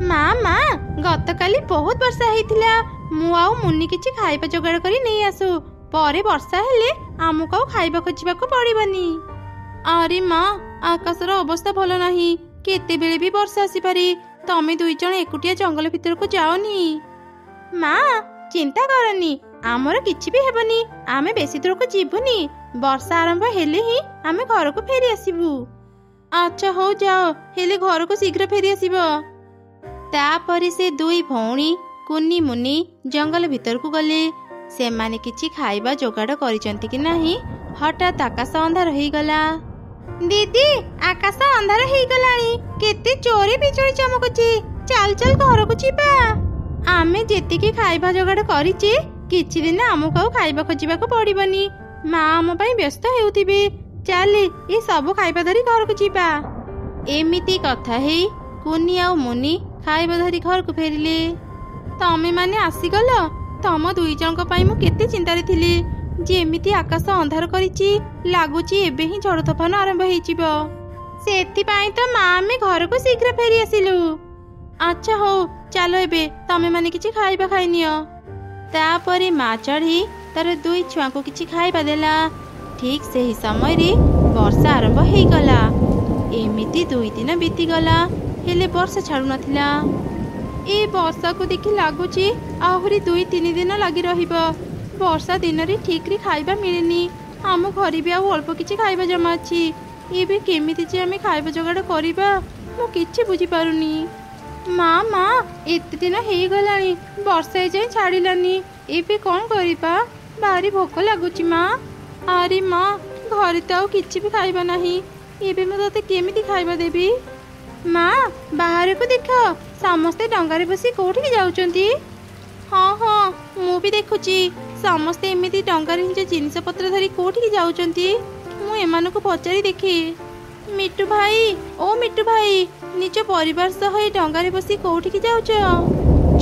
ମା ଗତକାଲି ବହୁତ ବର୍ଷା ହେଇଥିଲା। ମୁଁ ଆଉ ମୁନି କିଛି ଖାଇବା ଯୋଗାଡ଼ କରି ନେଇ ଆସୁ, ପରେ ବର୍ଷା ହେଲେ ଆମକୁ ଆଉ ଖାଇବା ଖୋଜିବାକୁ ପଡ଼ିବନି। ଆରେ ମା, ଆକାଶର ଅବସ୍ଥା ଭଲ ନାହିଁ, କେତେବେଳେ ବି ବର୍ଷା ଆସିପାରେ। ତମେ ଦୁଇ ଜଣ ଏକୁଟିଆ ଜଙ୍ଗଲ ଭିତରକୁ ଯାଅନି। ମା ଚିନ୍ତା କରନି, ଆମର କିଛି ବି ହେବନି। ଆମେ ବେଶୀ ଦୂରକୁ ଯିବୁନି। ବର୍ଷା ଆରମ୍ଭ ହେଲେ ହିଁ ଆମେ ଘରକୁ ଫେରି ଆସିବୁ। ଆଚ୍ଛା ହଉ ଯାଅ, ହେଲେ ଘରକୁ ଶୀଘ୍ର ଫେରି ଆସିବ। ତାପରେ ସେ ଦୁଇ ଭଉଣୀ କୁନି ମୁନି ଜଙ୍ଗଲ ଭିତରକୁ ଗଲେ। ସେମାନେ କିଛି ଖାଇବା ଯୋଗାଡ଼ କରିଛନ୍ତି କି ନାହିଁ, ହଠାତ୍ ଆକାଶ ଅନ୍ଧାର ହେଇଗଲା। ଦିଦି, ଆକାଶ ଅନ୍ଧାର ହେଇଗଲାଣି, କେତେ ଜୋରେ ବିଜୁଳି ଚମକୁଛି। ଚାଲ ଚାଲ ଘରକୁ ଯିବା। ଆମେ ଯେତିକି ଖାଇବା ଯୋଗାଡ଼ କରିଛେ, କିଛି ଦିନ ଆମକୁ ଆଉ ଖାଇବା ଖୋଜିବାକୁ ପଡ଼ିବନି। ମା ଆମ ପାଇଁ ବ୍ୟସ୍ତ ହେଉଥିବେ। ଚାଲେ ଏ ସବୁ ଖାଇବା ଧରି ଘରକୁ ଯିବା। ଏମିତି କଥା ହେଇ କୁନି ଆଉ ମୁନି ଖାଇବା ଧରି ଘରକୁ ଫେରିଲେ। ତମେ ମାନେ ଆସିଗଲ। ତମ ଦୁଇ ଜଣଙ୍କ ପାଇଁ ମୁଁ କେତେ ଚିନ୍ତାରେ ଥିଲି। ଯେମିତି ଆକାଶ ଅନ୍ଧାର କରିଛି, ଲାଗୁଛି ଏବେ ହିଁ ଝଡ଼ ତୋଫାନ ଆରମ୍ଭ ହେଇଯିବ। ସେଥିପାଇଁ ତ ମା ଆମେ ଘରକୁ ଶୀଘ୍ର ଫେରି ଆସିଲୁ। ଆଚ୍ଛା ହଉ, ଚାଲ ଏବେ ତମେ ମାନେ କିଛି ଖାଇବା ଖାଇନିଅ। ତାପରେ ମା ଚଢ଼ି ତାର ଦୁଇ ଛୁଆଙ୍କୁ କିଛି ଖାଇବା ଦେଲା। ଠିକ୍ ସେହି ସମୟରେ ବର୍ଷା ଆରମ୍ଭ ହେଇଗଲା। ଏମିତି 2 ଦିନ ବିତିଗଲା, ହେଲେ ବର୍ଷା ଛାଡୁନଥିଲା। ଏ ବର୍ଷାକୁ ଦେଖି ଲାଗୁଛି ଆହୁରି 2-3 ଦିନ ଲାଗି ରହିବ। ବର୍ଷା ଦିନରେ ଠିକ୍ରେ ଖାଇବା ମିଳେନି। ଆମ ଘରେ ବି ଆଉ ଅଳ୍ପ କିଛି ଖାଇବା ଜମା ଅଛି। ଏବେ କେମିତି ଯେ ଆମେ ଖାଇବା ଯୋଗାଡ଼ କରିବା, ମୁଁ କିଛି ବୁଝିପାରୁନି। ମା ଏତେ ଦିନ ହେଇଗଲାଣି, ବର୍ଷା ଏଯାଏଁ ଛାଡ଼ିଲାନି। ଏବେ କ'ଣ କରିବା? ଭାରି ଭୋକ ଲାଗୁଛି ମା। ଆରେ ମା, ଘରେ ତ ଆଉ କିଛି ବି ଖାଇବା ନାହିଁ। ଏବେ ମୁଁ ତତେ କେମିତି ଖାଇବା ଦେବି? ମା ବାହାରକୁ ଦେଖ, ସମସ୍ତେ ଡଙ୍ଗାରେ ବସି କୋଉଠିକି ଯାଉଛନ୍ତି। ହଁ ମୁଁ ବି ଦେଖୁଛି, ସମସ୍ତେ ଏମିତି ଡଙ୍ଗାରେ ନିଜ ଜିନିଷପତ୍ର ଧରି କୋଉଠିକି ଯାଉଛନ୍ତି। ମୁଁ ଏମାନଙ୍କୁ ପଚାରି ଦେଖେ। ମିଟୁ ଭାଇ, ଓ ମିଟୁ ଭାଇ, ନିଜ ପରିବାର ସହ ଏ ଡଙ୍ଗାରେ ବସି କୋଉଠିକି ଯାଉଛ?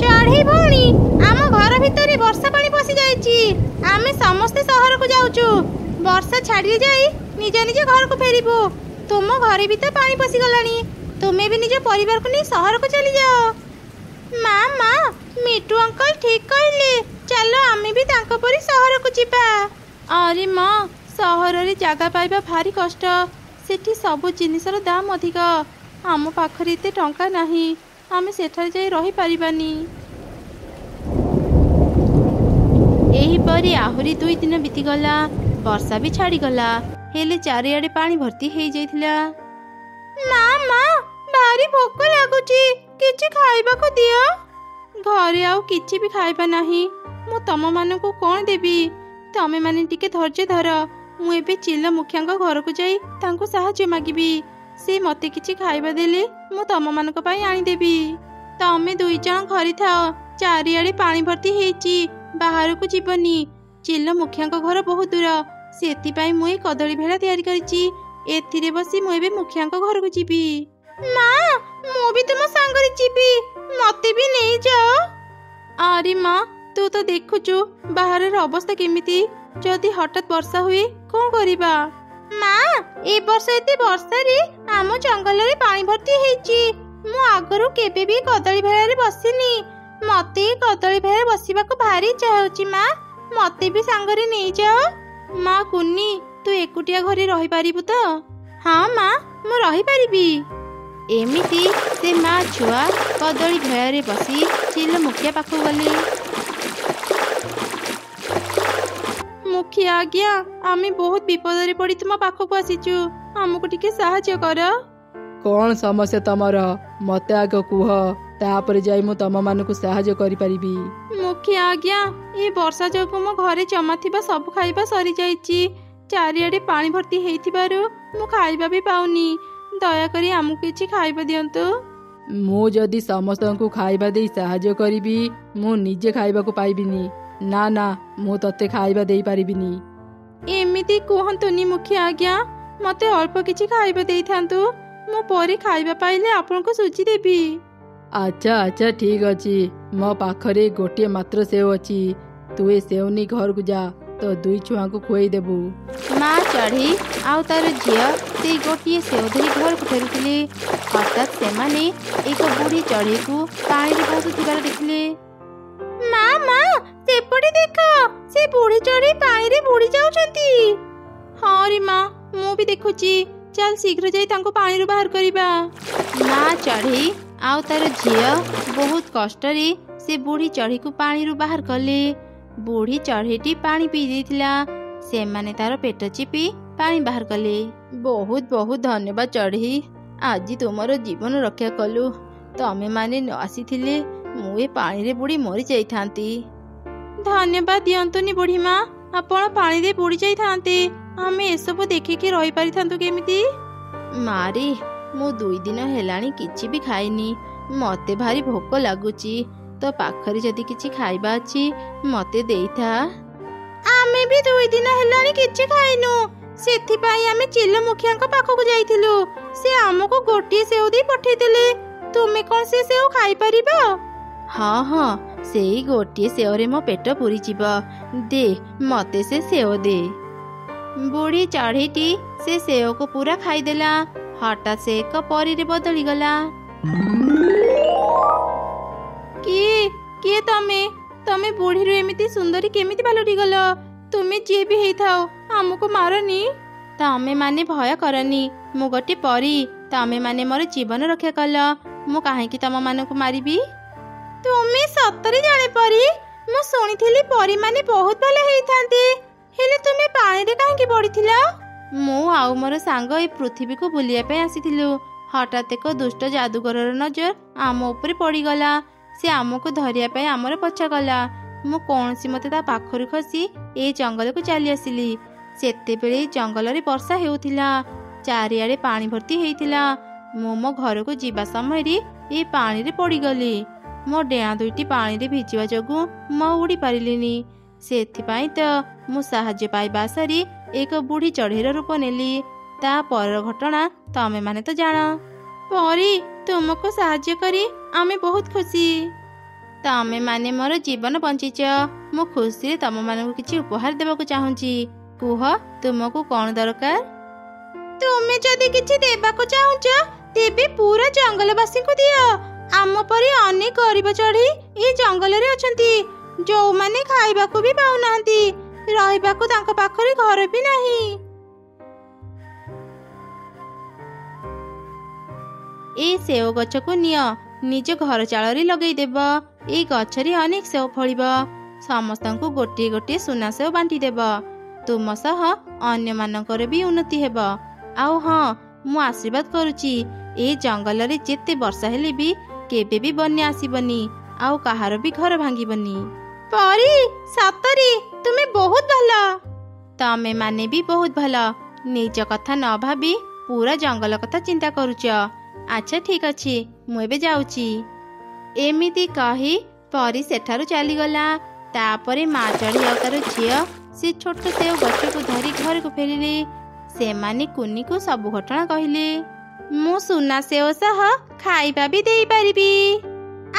ଚଢ଼େଇ ଭଉଣୀ, ଆମ ଘର ଭିତରେ ବର୍ଷା ପାଣି ପଶି ଯାଇଛି। ଆମେ ସମସ୍ତେ ସହରକୁ ଯାଉଛୁ। ବର୍ଷା ଛାଡ଼ିଲେ ଯାଇ ନିଜ ନିଜ ଘରକୁ ଫେରିବୁ। ତୁମ ଘରେ ବି ତ ପାଣି ପଶିଗଲାଣି। ତୁମେ ବି ନିଜ ପରିବାରକୁ ନେଇ ସହରକୁ ଚାଲିଯାଅ। ମା ମିଟୁ ଅଙ୍କଲ ଠିକ୍ କହିଲେ। ଚାଲ ଆମେ ବି ତାଙ୍କ ପରି ସହରକୁ ଯିବା। ଆରେ ମା, ସହରରେ ଜାଗା ପାଇବା ଭାରି କଷ୍ଟ। ସେଠି ସବୁ ଜିନିଷର ଦାମ ଅଧିକ। ଆମ ପାଖରେ ଏତେ ଟଙ୍କା ନାହିଁ, ଆମେ ସେଠାରେ ଯାଇ ରହିପାରିବାନି। ଏହିପରି ଆହୁରି 2 ଦିନ ବିତିଗଲା। ବର୍ଷା ବି ଛାଡ଼ିଗଲା, ହେଲେ ଚାରିଆଡ଼େ ପାଣି ଭର୍ତ୍ତି ହେଇଯାଇଥିଲା। ମା ଭାରି ଭୋକ ଲାଗୁଛି, କିଛି ଖାଇବାକୁ ଦିଅ। ଘରେ ଆଉ କିଛି ବି ଖାଇବା ନାହିଁ। ମୁଁ ତମମାନଙ୍କୁ କ'ଣ ଦେବି? ତମେମାନେ ଟିକେ ଧୈର୍ଯ୍ୟ ଧର। ମୁଁ ଏବେ ଚିଲ ମୁଖିଆଙ୍କ ଘରକୁ ଯାଇ ତାଙ୍କୁ ସାହାଯ୍ୟ ମାଗିବି। ସେ ମୋତେ କିଛି ଖାଇବା ଦେଲେ ମୁଁ ତମମାନଙ୍କ ପାଇଁ ଆଣିଦେବି। ତମେ 2 ଜଣ ଘରେ ଥାଅ। ଚାରିଆଡ଼େ ପାଣି ଭର୍ତ୍ତି ହେଇଛି, ବାହାରକୁ ଯିବନି। ଚିଲ ମୁଖିଆଙ୍କ ଘର ବହୁତ ଦୂର, ସେଥିପାଇଁ ମୁଁ ଏ କଦଳୀ ଭେଳା ତିଆରି କରିଛି। ଏଥିରେ ବସି ମୁଁ ଏବେ ମୁଖିଆଙ୍କ ଘରକୁ ଯିବି। ମା, ମୁଁ ବି ତୁମ ସାଙ୍ଗରେ ଯିବି, ମତେ ବି ନେଇଯାଅ। ଆରେ ମା, ତୁ ତ ଦେଖୁଛୁ ବାହାରର ଅବସ୍ଥା କେମିତି। ଯଦି ହଠାତ୍ ବର୍ଷା ହୁଏ କ'ଣ କରିବା? ମା, ଏ ବର୍ଷ ଏତେ ବର୍ଷାରେ ଆମ ଜଙ୍ଗଲରେ ପାଣି ଭର୍ତ୍ତି ହେଇଛି। ମୁଁ ଆଗରୁ କେବେ ବି କଦଳୀ ଭେଳାରେ ବସିନି। ମତେ କଦଳୀ ଭେଳାରେ ବସିବାକୁ ଭାରି ଇଚ୍ଛା ହେଉଛି। ମା, ମତେ ବି ସାଙ୍ଗରେ ନେଇଯାଅ। ମା କୁନି, ତୁ ଏକୁଟିଆ ଘରେ ରହିପାରିବୁ ତ? ହଁ ମା, ମୁଁ ରହିପାରିବି। ଏମିତି ସେ ମା ଛୁଆ କଦଳୀ ଭେଳାରେ ବସି ଚିଲ ମୁଖିଆ ପାଖକୁ ଗଲେ। ମୁଖିଆ ଆଜ୍ଞା, ଆମେ ବହୁତ ବିପଦରେ ପଡ଼ି ତୁମ ପାଖକୁ ଆସିଛୁ। ଆମକୁ ଟିକେ ସାହାଯ୍ୟ କର। କ'ଣ ସମସ୍ୟା ତମର? ମତେ ଆଗ କୁହ, ତାପରେ ଯାଇ ମୁଁ ତମମାନଙ୍କୁ ସାହାଯ୍ୟ କରିପାରିବି। ମୁଖିଆ ଆଜ୍ଞା, ଏ ବର୍ଷା ଯୋଗୁଁ ମୋ ଘରେ ଜମା ଥିବା ସବୁ ଖାଇବା ସରିଯାଇଛି। ଚାରିଆଡ଼େ ପାଣି ଭର୍ତ୍ତି ହେଇଥିବାରୁ ମୁଁ ଖାଇବା ବି ପାଉନି। ଦୟାକରି ଆମକୁ କିଛି ଖାଇବା ଦିଅନ୍ତୁ। ମୁଁ ଯଦି ସମସ୍ତଙ୍କୁ ଖାଇବା ଦେଇ ସାହାଯ୍ୟ କରିବି, ମୁଁ ନିଜେ ଖାଇବାକୁ ପାଇବିନି। ନା, ମୁଁ ତତେ ଖାଇବା ଦେଇପାରିବିନି। ଏମିତି କୁହନ୍ତୁନି ମୁଖିଆ ଆଜ୍ଞା, ମତେ ଅଳ୍ପ କିଛି ଖାଇବା ଦେଇଥାନ୍ତୁ। ମୁଁ ପରେ ଖାଇବା ପାଇଲେ ଆପଣଙ୍କୁ ସୁଝି ଦେବି। ଆଚ୍ଛା ଠିକ୍ ଅଛି। ମୋ ପାଖରେ ଗୋଟିଏ ମାତ୍ର ସେଓ ଅଛି। ତୁ ଏ ସେଓ ନେଇ ଘରକୁ ଯା, तो 2 ଛୁଆଙ୍କୁ ଖୁଆଇଦେବୁ। ମା ଚଢ଼େଇ ଆଉ ତାର ଝିଅ ସେଇ ଗୋଟିଏ ସେଓ ଧରି ଘରକୁ ଫେରୁଥିଲେ। ହଠାତ୍ ସେମାନେ ଏକ ବୁଢ଼ୀ ଚଢ଼େଇକୁ ପାଣିରେ ଭାସୁଥିବାର ଦେଖିଲେ। ମା ମା ସେପଟେ ଦେଖ, ସେ ବୁଢ଼ୀ ଚଢ଼େଇ ପାଣିରେ ବୁଡ଼ି ଯାଉଛନ୍ତି। ହଁ ରେ ମା, ମୁଁ ବି ଦେଖୁଛି। ଚାଲ ଶୀଘ୍ର ଯାଇ ତାଙ୍କୁ ପାଣିରୁ ବାହାର କରିବା। ମା ଚଢ଼େଇ ଆଉ ତାର ଝିଅ ବହୁତ କଷ୍ଟରେ ସେ ବୁଢ଼ୀ ଚଢ଼େଇକୁ ପାଣିରୁ ବାହାର କଲେ। ବୁଢ଼ୀ ଚଢ଼େଇଟି ପାଣି ପିଇ ଦେଇଥିଲା। ସେମାନେ ତାର ପେଟ ଚିପି ପାଣି ବାହାର କଲେ। ବହୁତ ବହୁତ ଧନ୍ୟବାଦ ଚଢ଼େଇ, ଆଜି ତୁମର ଜୀବନ ରକ୍ଷା କଲୁ। ତମେ ମାନେ ନ ଆସିଥିଲେ ମୁଁ ଏ ପାଣିରେ ବୁଡ଼ି ମରି ଯାଇଥାନ୍ତି। ଧନ୍ୟବାଦ ଦିଅନ୍ତୁନି ବୁଢ଼ୀ ମା, ଆପଣ ପାଣିରେ ବୁଡ଼ି ଯାଇଥାନ୍ତେ, ଆମେ ଏସବୁ ଦେଖିକି ରହିପାରିଥାନ୍ତୁ କେମିତି? ମାରେ, ମୁଁ 2 ଦିନ ହେଲାଣି କିଛି ବି ଖାଇନି। ମତେ ଭାରି ଭୋକ ଲାଗୁଛି। ତ ପାଖରେ ଯଦି କିଛି ଖାଇବା ଅଛି ମତେ ଦେଇଥା। ଆମେ ବି 2 ଦିନ ହେଲାଣି କିଛି ଖାଇନୁ। ସେଥିପାଇଁ ଆମେ ଚିଲ ମୁଖିଆଙ୍କ ପାଖକୁ ଯାଇଥିଲୁ। ସେ ଆମକୁ ଗୋଟିଏ ସେଓ ଦେଇ ପଠେଇଥିଲେ। ତୁମେ କ'ଣ ସେ ସେଓ ଖାଇପାରିବ? ହଁ ହଁ, ସେଇ ଗୋଟିଏ ସେଓରେ ମୋ ପେଟ ପୁରିଯିବ। ଦେ ମତେ ସେ ସେଓ ଦେ। ବୁଢ଼ୀ ଚଢ଼େଇଟି ସେ ସେଓକୁ ପୁରା ଖାଇଦେଲା। ହଠାତ୍ ସେ ଏକ ପରୀରେ ବଦଳିଗଲା। କିଏ ତମେ? ତମେ ବୁଢ଼ୀରୁ ଏମିତି ସୁନ୍ଦରୀ କେମିତି ପାଲଟିଗଲ? ତୁମେ ଯିଏ ବି ହେଇଥାଅ, ଆମକୁ ମାରନି। ତମେ ମାନେ ଭୟ କରନି, ମୁଁ ଗୋଟେ ପରୀ। ତମେ ମାନେ ମୋର ଜୀବନ ରକ୍ଷା କଲ, ମୁଁ କାହିଁକି ତମ ମାନଙ୍କୁ ମାରିବି? ତୁମେ ସତରେ ଜଣେ ପରୀ? ମୁଁ ଶୁଣିଥିଲି ପରୀ ମାନେ ବହୁତ ଭଲ ହେଇଥାନ୍ତି। ହେଲେ ତୁମେ ପାଣିରେ କାହିଁକି ପଡ଼ିଥିଲ? ମୁଁ ଆଉ ମୋର ସାଙ୍ଗ ଏ ପୃଥିବୀକୁ ବୁଲିବା ପାଇଁ ଆସିଥିଲୁ। ହଠାତ୍ ଏକ ଦୁଷ୍ଟ ଯାଦୁକରର ନଜର ଆମ ଉପରେ ପଡ଼ିଗଲା। ସେ ଆମକୁ ଧରିବା ପାଇଁ ଆମର ପଛା କଲା। ମୁଁ କୌଣସି ମତେ ତା ପାଖରୁ ଖସି ଏଇ ଜଙ୍ଗଲକୁ ଚାଲି ଆସିଲି। ସେତେବେଳେ ଏଇ ଜଙ୍ଗଲରେ ବର୍ଷା ହେଉଥିଲା। ଚାରିଆଡ଼େ ପାଣି ଭର୍ତ୍ତି ହେଇଥିଲା। ମୁଁ ମୋ ଘରକୁ ଯିବା ସମୟରେ ଏଇ ପାଣିରେ ପଡ଼ିଗଲି। ମୋ ଡେଣା 2ଟି ପାଣିରେ ଭିଜିବା ଯୋଗୁଁ ମୁଁ ଉଡ଼ି ପାରିଲିନି। ସେଥିପାଇଁ ତ ମୁଁ ସାହାଯ୍ୟ ପାଇବା ଆଶାରେ ଏକ ବୁଢ଼ୀ ଚଢ଼େଇର ରୂପ ନେଲି। ତା ପରର ଘଟଣା ତମେ ମାନେ ତ ଜାଣ। ପରୀ, ତୁମକୁ ସାହାଯ୍ୟ କରି ଆମେ ବହୁତ ଖୁସି। ତମେ ମାନେ ମୋର ଜୀବନ ବଞ୍ଚିଛ। ମୁଁ ଖୁସିରେ ତମ ମାନଙ୍କୁ କିଛି ଉପହାର ଦେବାକୁ ଚାହୁଁଛି। କୁହ, ତୁମକୁ କ'ଣ ଦରକାର? ତୁମେ ଯଦି କିଛି ଦେବାକୁ ଚାହୁଁଛ ତେବେ ପୁରା ଜଙ୍ଗଲବାସୀଙ୍କୁ ଦିଅ। ଆମ ପରି ଅନେକ ଗରିବ ଚଢ଼େଇ ଏହି ଜଙ୍ଗଲରେ ଅଛନ୍ତି, ଯୋଉମାନେ ଖାଇବାକୁ ବି ପାଉନାହାନ୍ତି। ରହିବାକୁ ତାଙ୍କ ପାଖରେ ଘର ବି ନାହିଁ। ଏଇ ସେଓ ଗଛକୁ ନିଅ, ନିଜ ଘର ଚାଳରେ ଲଗେଇଦେବ। ଏଇ ଗଛରେ ଅନେକ ସେଓ ଫଳିବ। ସମସ୍ତଙ୍କୁ ଗୋଟିଏ ଗୋଟିଏ ସୁନା ସେଓ ବାଣ୍ଟିଦେବ। ତୁମ ସହ ଅନ୍ୟମାନଙ୍କର ବି ଉନ୍ନତି ହେବ। ଆଉ ହଁ, ମୁଁ ଆଶୀର୍ବାଦ କରୁଛି, ଏଇ ଜଙ୍ଗଲରେ ଯେତେ ବର୍ଷା ହେଲେ ବି କେବେ ବି ବନ୍ୟା ଆସିବନି, ଆଉ କାହାର ବି ଘର ଭାଙ୍ଗିବନି। ପରୀ, ସତରେ ତୁମେ ବହୁତ ଭଲ। ତମେ ମାନେ ବି ବହୁତ ଭଲ। ନିଜ କଥା ନ ଭାବି ପୁରା ଜଙ୍ଗଲ କଥା ଚିନ୍ତା କରୁଛ। ଆଚ୍ଛା ଠିକ୍ ଅଛି, ମୁଁ ଏବେ ଯାଉଛି। ଏମିତି କହି ପରୀ ସେଠାରୁ ଚାଲିଗଲା। ତାପରେ ମା ଚଢ଼େଇ ଆଉ ତାର ଝିଅ ସେ ଛୋଟ ସେଓ ଗଛକୁ ଧରି ଘରକୁ ଫେରିଲେ। ସେମାନେ କୁନିକୁ ସବୁ ଘଟଣା କହିଲେ। ମୁଁ ସୁନା ସେଓ ସହ ଖାଇବା ବି ଦେଇପାରିବି।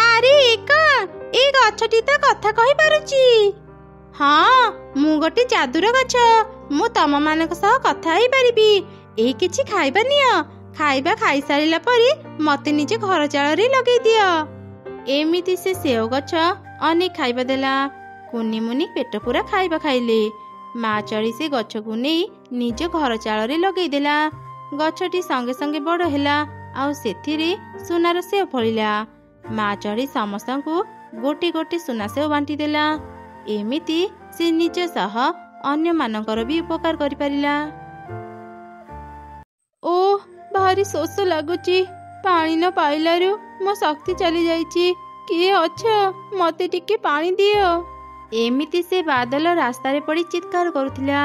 ଆରେ କ'ଣ, ଏଇ ଗଛଟି ତ କଥା କହିପାରୁଛି। ହଁ, ମୁଁ ଗୋଟେ ଯାଦୁର ଗଛ। ମୁଁ ତମମାନଙ୍କ ସହ କଥା ହେଇପାରିବି। ଏଇ କିଛି ଖାଇବା ନିଅ। ଖାଇବା ଖାଇସାରିଲା ପରେ ମତେ ନିଜ ଘର ଚାଳରେ ଲଗେଇ ଦିଅ। ଏମିତି ସେ ସେଓ ଗଛ ଅନେକ ଖାଇବା ଦେଲା। କୁନି ମୁନି ପେଟ ପୁରା ଖାଇବା ଖାଇଲେ। ମା ଚଢ଼େଇ ସେ ଗଛକୁ ନେଇ ନିଜ ଘର ଚାଳରେ ଲଗେଇଦେଲା। ଗଛଟି ସଙ୍ଗେ ସଙ୍ଗେ ବଡ଼ ହେଲା, ଆଉ ସେଥିରେ ସୁନାର ସେଓ ଫଳିଲା। ମା ଚଢ଼େଇ ସମସ୍ତଙ୍କୁ ଗୋଟି ଗୋଟି ସୁନା ସେଓ ବାଣ୍ଟି ଦେଲା। ଏମିତି ସେ ନିଜ ସହ ଅନ୍ୟମାନଙ୍କର ବି ଉପକାର କରିପାରିଲା। ଓଃ, ଭାରି ଶୋଷ ଲାଗୁଛି। ପାଣି ନ ପାଇଲାରୁ ମୋ ଶକ୍ତି ଚାଲି ଯାଇଛି। କିଏ ଅଛ? ମତେ ଟିକେ ପାଣି ଦିଅ। ଏମିତି ସେ ବାଦଲ ରାସ୍ତାରେ ପଡ଼ି ଚିତ୍କାର କରୁଥିଲା।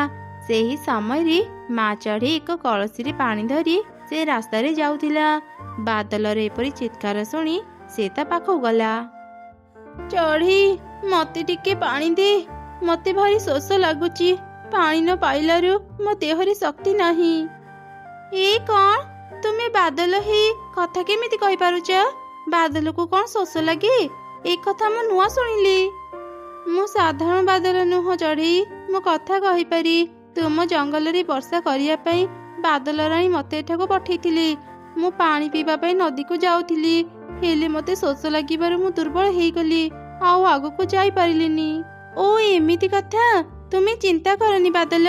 ସେହି ସମୟରେ ମା ଚଢ଼େଇ ଏକ କଳସୀରେ ପାଣି ଧରି ସେ ରାସ୍ତାରେ ଯାଉଥିଲା। ବାଦଲର ଏପରି ଚିତ୍କାର ଶୁଣି ସେ ତା ପାଖକୁ ଗଲା। ଚଢ଼େଇ, ମତେ ଟିକେ ପାଣି ଦେ। ମତେ ଭାରି ଶୋଷ ଲାଗୁଛି। ପାଣି ନ ପାଇଲାରୁ ମୋ ଦେହରେ ଶକ୍ତି ନାହିଁ। ଏ କ'ଣ, ତୁମେ ବାଦଲ ହେଇ କଥା କେମିତି କହିପାରୁଛ? ବାଦଲକୁ କ'ଣ ଶୋଷ ଲାଗେ? ଏ କଥା ମୁଁ ନୂଆ ଶୁଣିଲି। ମୁଁ ସାଧାରଣ ବାଦଲ ନୁହଁ ଚଢ଼େଇ, ମୁଁ କଥା କହିପାରି। ତୁମ ଜଙ୍ଗଲରେ ବର୍ଷା କରିବା ପାଇଁ ବାଦଲରାଣୀ ମୋତେ ଏଠାକୁ ପଠେଇଥିଲି। ମୁଁ ପାଣି ପିଇବା ପାଇଁ ନଦୀକୁ ଯାଉଥିଲି, ହେଲେ ମୋତେ ଶୋଷ ଲାଗିବାରୁ ମୁଁ ଦୁର୍ବଳ ହେଇଗଲି, ଆଉ ଆଗକୁ ଯାଇପାରିଲିନି। ଓ ଏମିତି କଥା। ତୁମେ ଚିନ୍ତା କରନି ବାଦଲ,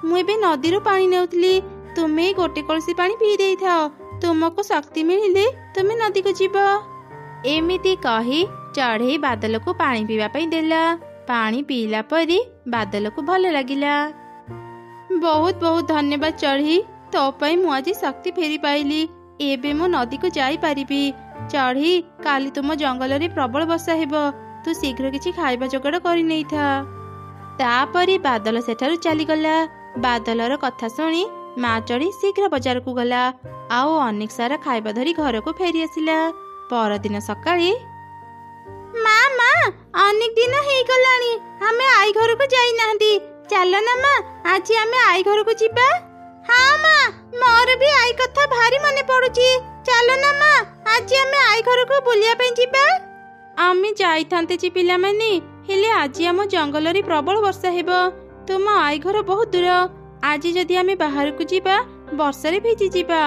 ମୁଁ ଏବେ ନଦୀରୁ ପାଣି ନେଉଥିଲି। ତୁମେ ଗୋଟେ କଳସି ପାଣି ପିଇ ଦେଇଥାଅ, ତୁମକୁ ଶକ୍ତି ମିଳିଲେ ତୁମେ ନଦୀକୁ ଯିବ। ଏମିତି କହି ଚଢ଼େଇ ବାଦଲକୁ ପାଣି ପିଇବା ପାଇଁ ଦେଲା। ପାଣି ପିଇଲା ପରେ ବାଦଲକୁ ଭଲ ଲାଗିଲା। ବହୁତ ବହୁତ ଧନ୍ୟବାଦ ଚଢ଼େଇ, ତୋ ପାଇଁ ମୁଁ ଆଜି ଶକ୍ତି ଫେରି ପାଇଲି। ଏବେ ମୁଁ ନଦୀକୁ ଯାଇପାରିବି। ଚଢ଼େଇ, କାଲି ତୁମ ଜଙ୍ଗଲରେ ପ୍ରବଳ ବର୍ଷା ହେବ, ତୁ ଶୀଘ୍ର କିଛି ଖାଇବା ଯୋଗାଡ଼ କରି ନେଇଥା। ତାପରେ ବାଦଲ ସେଠାରୁ ଚାଲିଗଲା। ବାଦଲର କଥା ଶୁଣି ମା ଚଢ଼େଇ ଶୀଘ୍ର ବଜାରକୁ ଗଲା, ଆଉ ଅନେକ ସାରା ଖାଇବା ଧରି ଘରକୁ ଫେରି ଆସିଲା। ପରଦିନ ସକାଳେ, ମା ମା ଅନେକ ଦିନ ହେଇଗଲାଣି ଆମେ ଆଈ ଘରକୁ ଯାଇନାହାନ୍ତି, ଚାଲ ନା ମା ଆଜି ଆମେ ଆଈ ଘରକୁ ଯିବା। ହଁ ମା, ମୋର ବି ଆଈ କଥା ଭାରି ମନେ ପଡୁଛି, ଚାଲ ନା ମା ଆଜି ଆମେ ଆଈ ଘରକୁ ବୁଲିବା ପାଇଁ ଯିବା। ଆମେ ଯାଇଥାନ୍ତେ ଯେ ପିଲାମାନେ, ହେଲେ ଆଜି ଆମ ଜଙ୍ଗଲରେ ପ୍ରବଳ ବର୍ଷା ହେବ। ତୁମ ଆଈ ଘର ବହୁତ ଦୂର। ଆଜି ଯଦି ଆମେ ବାହାରକୁ ଯିବା ବର୍ଷାରେ ଭିଜିଯିବା।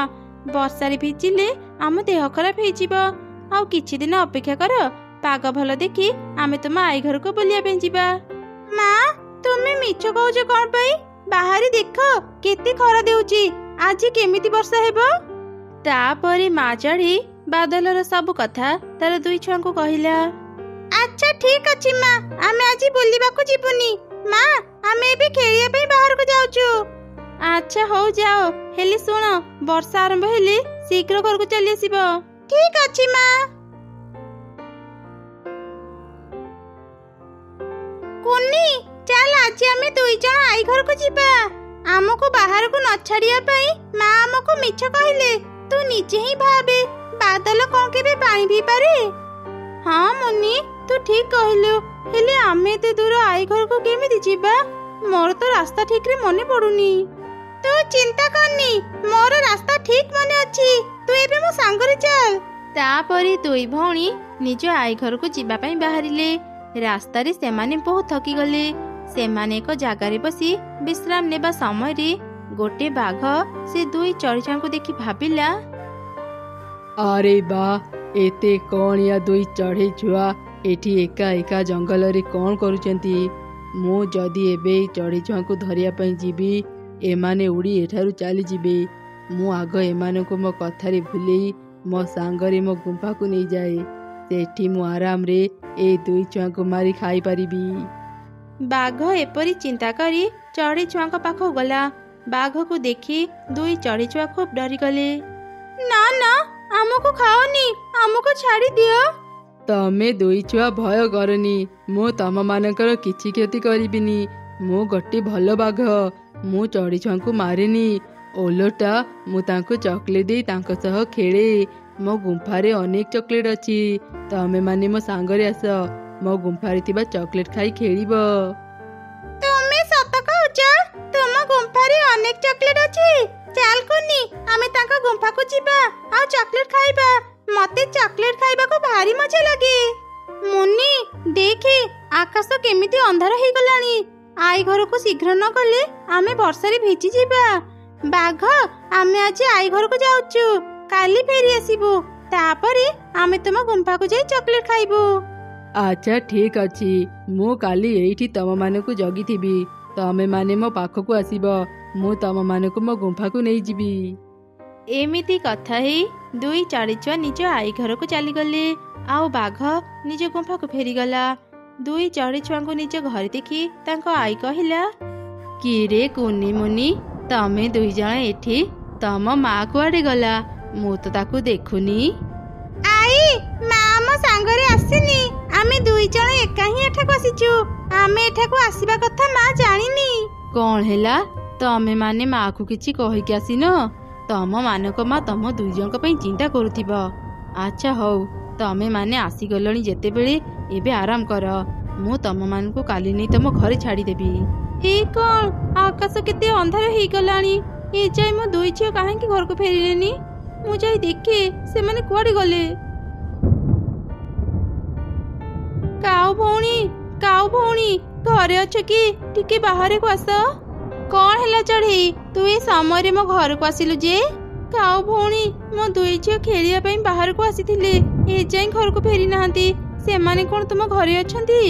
ବର୍ଷାରେ ଭିଜିଲେ ଆମ ଦେହ ଖରାପ ହେଇଯିବ। ଆଉ କିଛି ଦିନ ଅପେକ୍ଷା କର, ପାଗ ଭଲ ଦେଖି ଆମେ ତୁମ ଆଈ ଘରକୁ ବୁଲିବା ପାଇଁ ଯିବା। ମା, ତୁମେ ମିଛ କହୁଛ କଣ ପାଇଁ? ବାହାରେ ଦେଖ କେତେ ଖରା ଦେଉଛି, ଆଜି କେମିତି ବର୍ଷା ହେବ। ତାପରେ ମା ଚଢ଼େଇ ବାଦଲର ସବୁ କଥା ତାର ଦୁଇ ଛୁଆଙ୍କୁ କହିଲା। ଆଚ୍ଛା ଠିକ ଅଛି ମା, ଆମେ ଆଜି ବୁଲିବାକୁ ଯିବୁନି। ମା, ଆମେ ଏବେ ଖେଳିବା ପାଇଁ ବାହାରକୁ ଯାଉଛୁ। ଆଚ୍ଛା ହଉ ଯାଅ, ହେଲେ ଶୁଣ, ବର୍ଷା ଆରମ୍ଭ ହେଲେ ଶୀଘ୍ର ଘରକୁ ଚାଲି ଆସିବ। ଠିକ ଅଛି ମା। କୁନି, ଚାଲ ଆଜି ଆମେ ଦୁଇ ଜଣ ଆଈ ଘରକୁ ଯିବା। ଆମକୁ ବାହାରକୁ ନ ଛାଡିବା ପାଇଁ ମା ଆମକୁ ମିଛ କହିଲେ। ତୁ ନିଜେ ହିଁ ଭାବେ, ବାଦଲ କଣ କେବେ ପାଣି ପିଇପାରେ? ହଁ ମୁନି, ତୁ ଠିକ କହିଲୁ, ହେଲେ ଆମେ ଏତେ ଦୂର ଆଈ ଘରକୁ କେମିତି ଯିବା? ମୋର ତ ରାସ୍ତା ଠିକରେ ମନେ ପଡୁନି। ତୁ ଚିନ୍ତା କରନି, ମୋର ରାସ୍ତା ଠିକ ମନେ ଅଛି, ତୁ ଏବେ ମୋ ସାଙ୍ଗରେ ଚାଲ। ତାପରେ ଦୁଇ ଭଉଣୀ ନିଜ ଆଈ ଘରକୁ ଯିବା ପାଇଁ ବାହାରିଲେ। ରାସ୍ତାରେ ସେମାନେ ବହୁତ ଥକିଗଲେ। ସେମାନେ ଏକ ଜାଗାରେ ବସି ବିଶ୍ରାମ ନେବା ସମୟରେ ଗୋଟେ ବାଘ ସେ ଦୁଇ ଚଢ଼େଇଙ୍କୁ ଦେଖି ଭାବିଲା, ଆରେ ବା, ଏତେ କଣିଆ ଦୁଇ ଚଢ଼େଇ ଛୁଆ ଏଠି ଏକା ଏକା ଜଙ୍ଗଲରେ କ'ଣ କରୁଛନ୍ତି? ମୁଁ ଯଦି ଏବେ ଏଇ ଚଢ଼େଇ ଛୁଆଙ୍କୁ ଧରିବା ପାଇଁ ଯିବି, ଏମାନେ ଉଡ଼ି ଏଠାରୁ ଚାଲିଯିବେ। ମୁଁ ଆଗ ଏମାନଙ୍କୁ ମୋ କଥାରେ ଭୁଲେଇ ମୋ ସାଙ୍ଗରେ ମୋ ଗୁମ୍ଫାକୁ ନେଇଯାଏ। ସେଠି ମୁଁ ଆରାମରେ ଏଇ ଦୁଇ ଛୁଆଙ୍କୁ ମାରି ଖାଇପାରିବି। ବାଘ ଏପରି ଚିନ୍ତା କରି ଚଢ଼େଇ ଛୁଆଙ୍କ ପାଖକୁ ଗଲା। ବାଘକୁ ଦେଖି ଦୁଇ ଚଢ଼େଇ ଛୁଆ ଖୁବ ଡରିଗଲେ। ନା ନା, ଆମକୁ ଖାଅନି, ଆମକୁ ଛାଡ଼ି ଦିଅ। ତମେ ଦୁଇ ଛୁଆ ଭୟ କରନି, ମୁଁ ତମମାନଙ୍କର କିଛି କ୍ଷତି କରିବିନି। ମୁଁ ଗୋଟେ ଭଲ ବାଘ, ମୁଁ ଚଢ଼େଇ ଛୁଆଙ୍କୁ ମାରେନି, ଓଲଟା ମୁଁ ତାଙ୍କୁ ଚକୋଲେଟ୍ ଦେଇ ତାଙ୍କ ସହ ଖେଳେ। ମୋ ଗୁମ୍ଫାରେ ଅନେକ ଚକୋଲେଟ୍ ଅଛି, ତମେମାନେ ମୋ ସାଙ୍ଗରେ ଆସ, ମୋ ଗୁମ୍ଫାରେ ଥିବା ଚକୋଲେଟ୍ ଖାଇ ଖେଳିବ। ତୁମେ ସତ କହୁଛ? ତୁମ ଗୁମ୍ଫାରେ ଅନେକ ଚକୋଲେଟ୍ ଅଛି? ଚାଲ କୁନି, ଆମେ ତାଙ୍କ ଗୁମ୍ଫାକୁ ଯିବା ଆଉ ଚକୋଲେଟ୍ ଖାଇବା। ମତେ ଚକୋଲେଟ୍ ଖାଇବାକୁ ଭାରି ମଜା ଲାଗେ। ମୁନି ଦେଖେ, ଆକାଶ କେମିତି ଅନ୍ଧାର ହେଇଗଲାଣି। ଆଈ ଘରକୁ ଶୀଘ୍ର ନ ଗଲେ ଆମେ ବର୍ଷାରେ ଭିଜି ଯିବା। ବାଘ, ଆମେ ଆଜି ଆଈ ଘରକୁ ଯାଉଛୁ, କାଲି ଫେରି ଆସିବୁ। ତାପରେ ଆମେ ତୁମ ଗୁମ୍ଫାକୁ ଯାଇ ଚକୋଲେଟ୍ ଖାଇବୁ। ଆଚ୍ଛା ଠିକ ଅଛି, ମୁଁ କାଲି ଏଇଠି ତମମାନଙ୍କୁ ଜଗିଥିବି। ତମେମାନେ ମୋ ପାଖକୁ ଆସିବ, ମୁଁ ତମମାନଙ୍କୁ ମୋ ଗୁମ୍ଫାକୁ ନେଇଯିବି। ଏମିତି କଥା ହେଇ ଦୁଇ ଚଢ଼େଇ ଛୁଆ ନିଜ ଆଈ ଘରକୁ ଚାଲିଗଲେ, ଆଉ ବାଘ ନିଜ ଗୁମ୍ଫାକୁ ଫେରିଗଲା। ଦୁଇ ଚଢ଼େଇ ଛୁଆଙ୍କୁ ନିଜ ଘରେ ଦେଖି ତାଙ୍କ ଆଈ କହିଲା, କିରେ କୁନି ମୁନି, ତମେ ଦୁଇ ଜଣ ଏଠି? ତମ ମା କୁଆଡ଼େ ଗଲା? ମୁଁ ତ ତାକୁ ଦେଖୁନି। ଆଈ, ମା ଆମ ସାଙ୍ଗରେ ଆସିନି, ଆମେ ଦୁଇ ଜଣ ଏକା ହିଁ ଏଠାକୁ ଆସିଛୁ। ଆମେ ଏଠାକୁ ଆସିବା କଥା ମା ଜାଣିନି। କ'ଣ ହେଲା? ତମେ ମାନେ ମାକୁ କିଛି କହିକି ଆସିନ? ତମ ମାନଙ୍କ ମା ତମ ଦୁଇ ଜଣଙ୍କ ପାଇଁ ଚିନ୍ତା କରୁଥିବ। ଆଚ୍ଛା ହଉ, ତମେ ମାନେ ଆସିଗଲଣି ଯେତେବେଳେ ଏବେ ଆରାମ କର। ମୁଁ ତମମାନଙ୍କୁ କାଲି ନେଇ ତମ ଘରେ ଛାଡ଼ିଦେବି। ହେ କ'ଣ, ଆକାଶ କେତେ ଅନ୍ଧାର ହେଇଗଲାଣି। ଏ ଯାଇ ମୋ ଦୁଇ ଝିଅ କାହିଁକି ଘରକୁ ଫେରିଲେନି? ମୁଁ ଯାଇ ଦେଖେ ସେମାନେ କୁଆଡ଼େ ଗଲେ। କାଉ ଭଉଣୀ, ଘରେ ଅଛ କି? ଟିକେ ବାହାରକୁ ଆସ। କଣ ହେଲା ଚଢ଼େଇ, ତୁ ଏ ସମୟରେ ମୋ ଘରକୁ ଆସିଲୁ ଯେ? କାଉ ଭଉଣୀ, ମୋ ଦୁଇ ଝିଅ ଖେଳିବା ପାଇଁ ବାହାରକୁ ଆସିଥିଲେ, ଏଯାଏଁ ଘରକୁ ଫେରି ନାହାନ୍ତି। ସେମାନେ କଣ ତୁମ ଘରେ ଅଛନ୍ତି?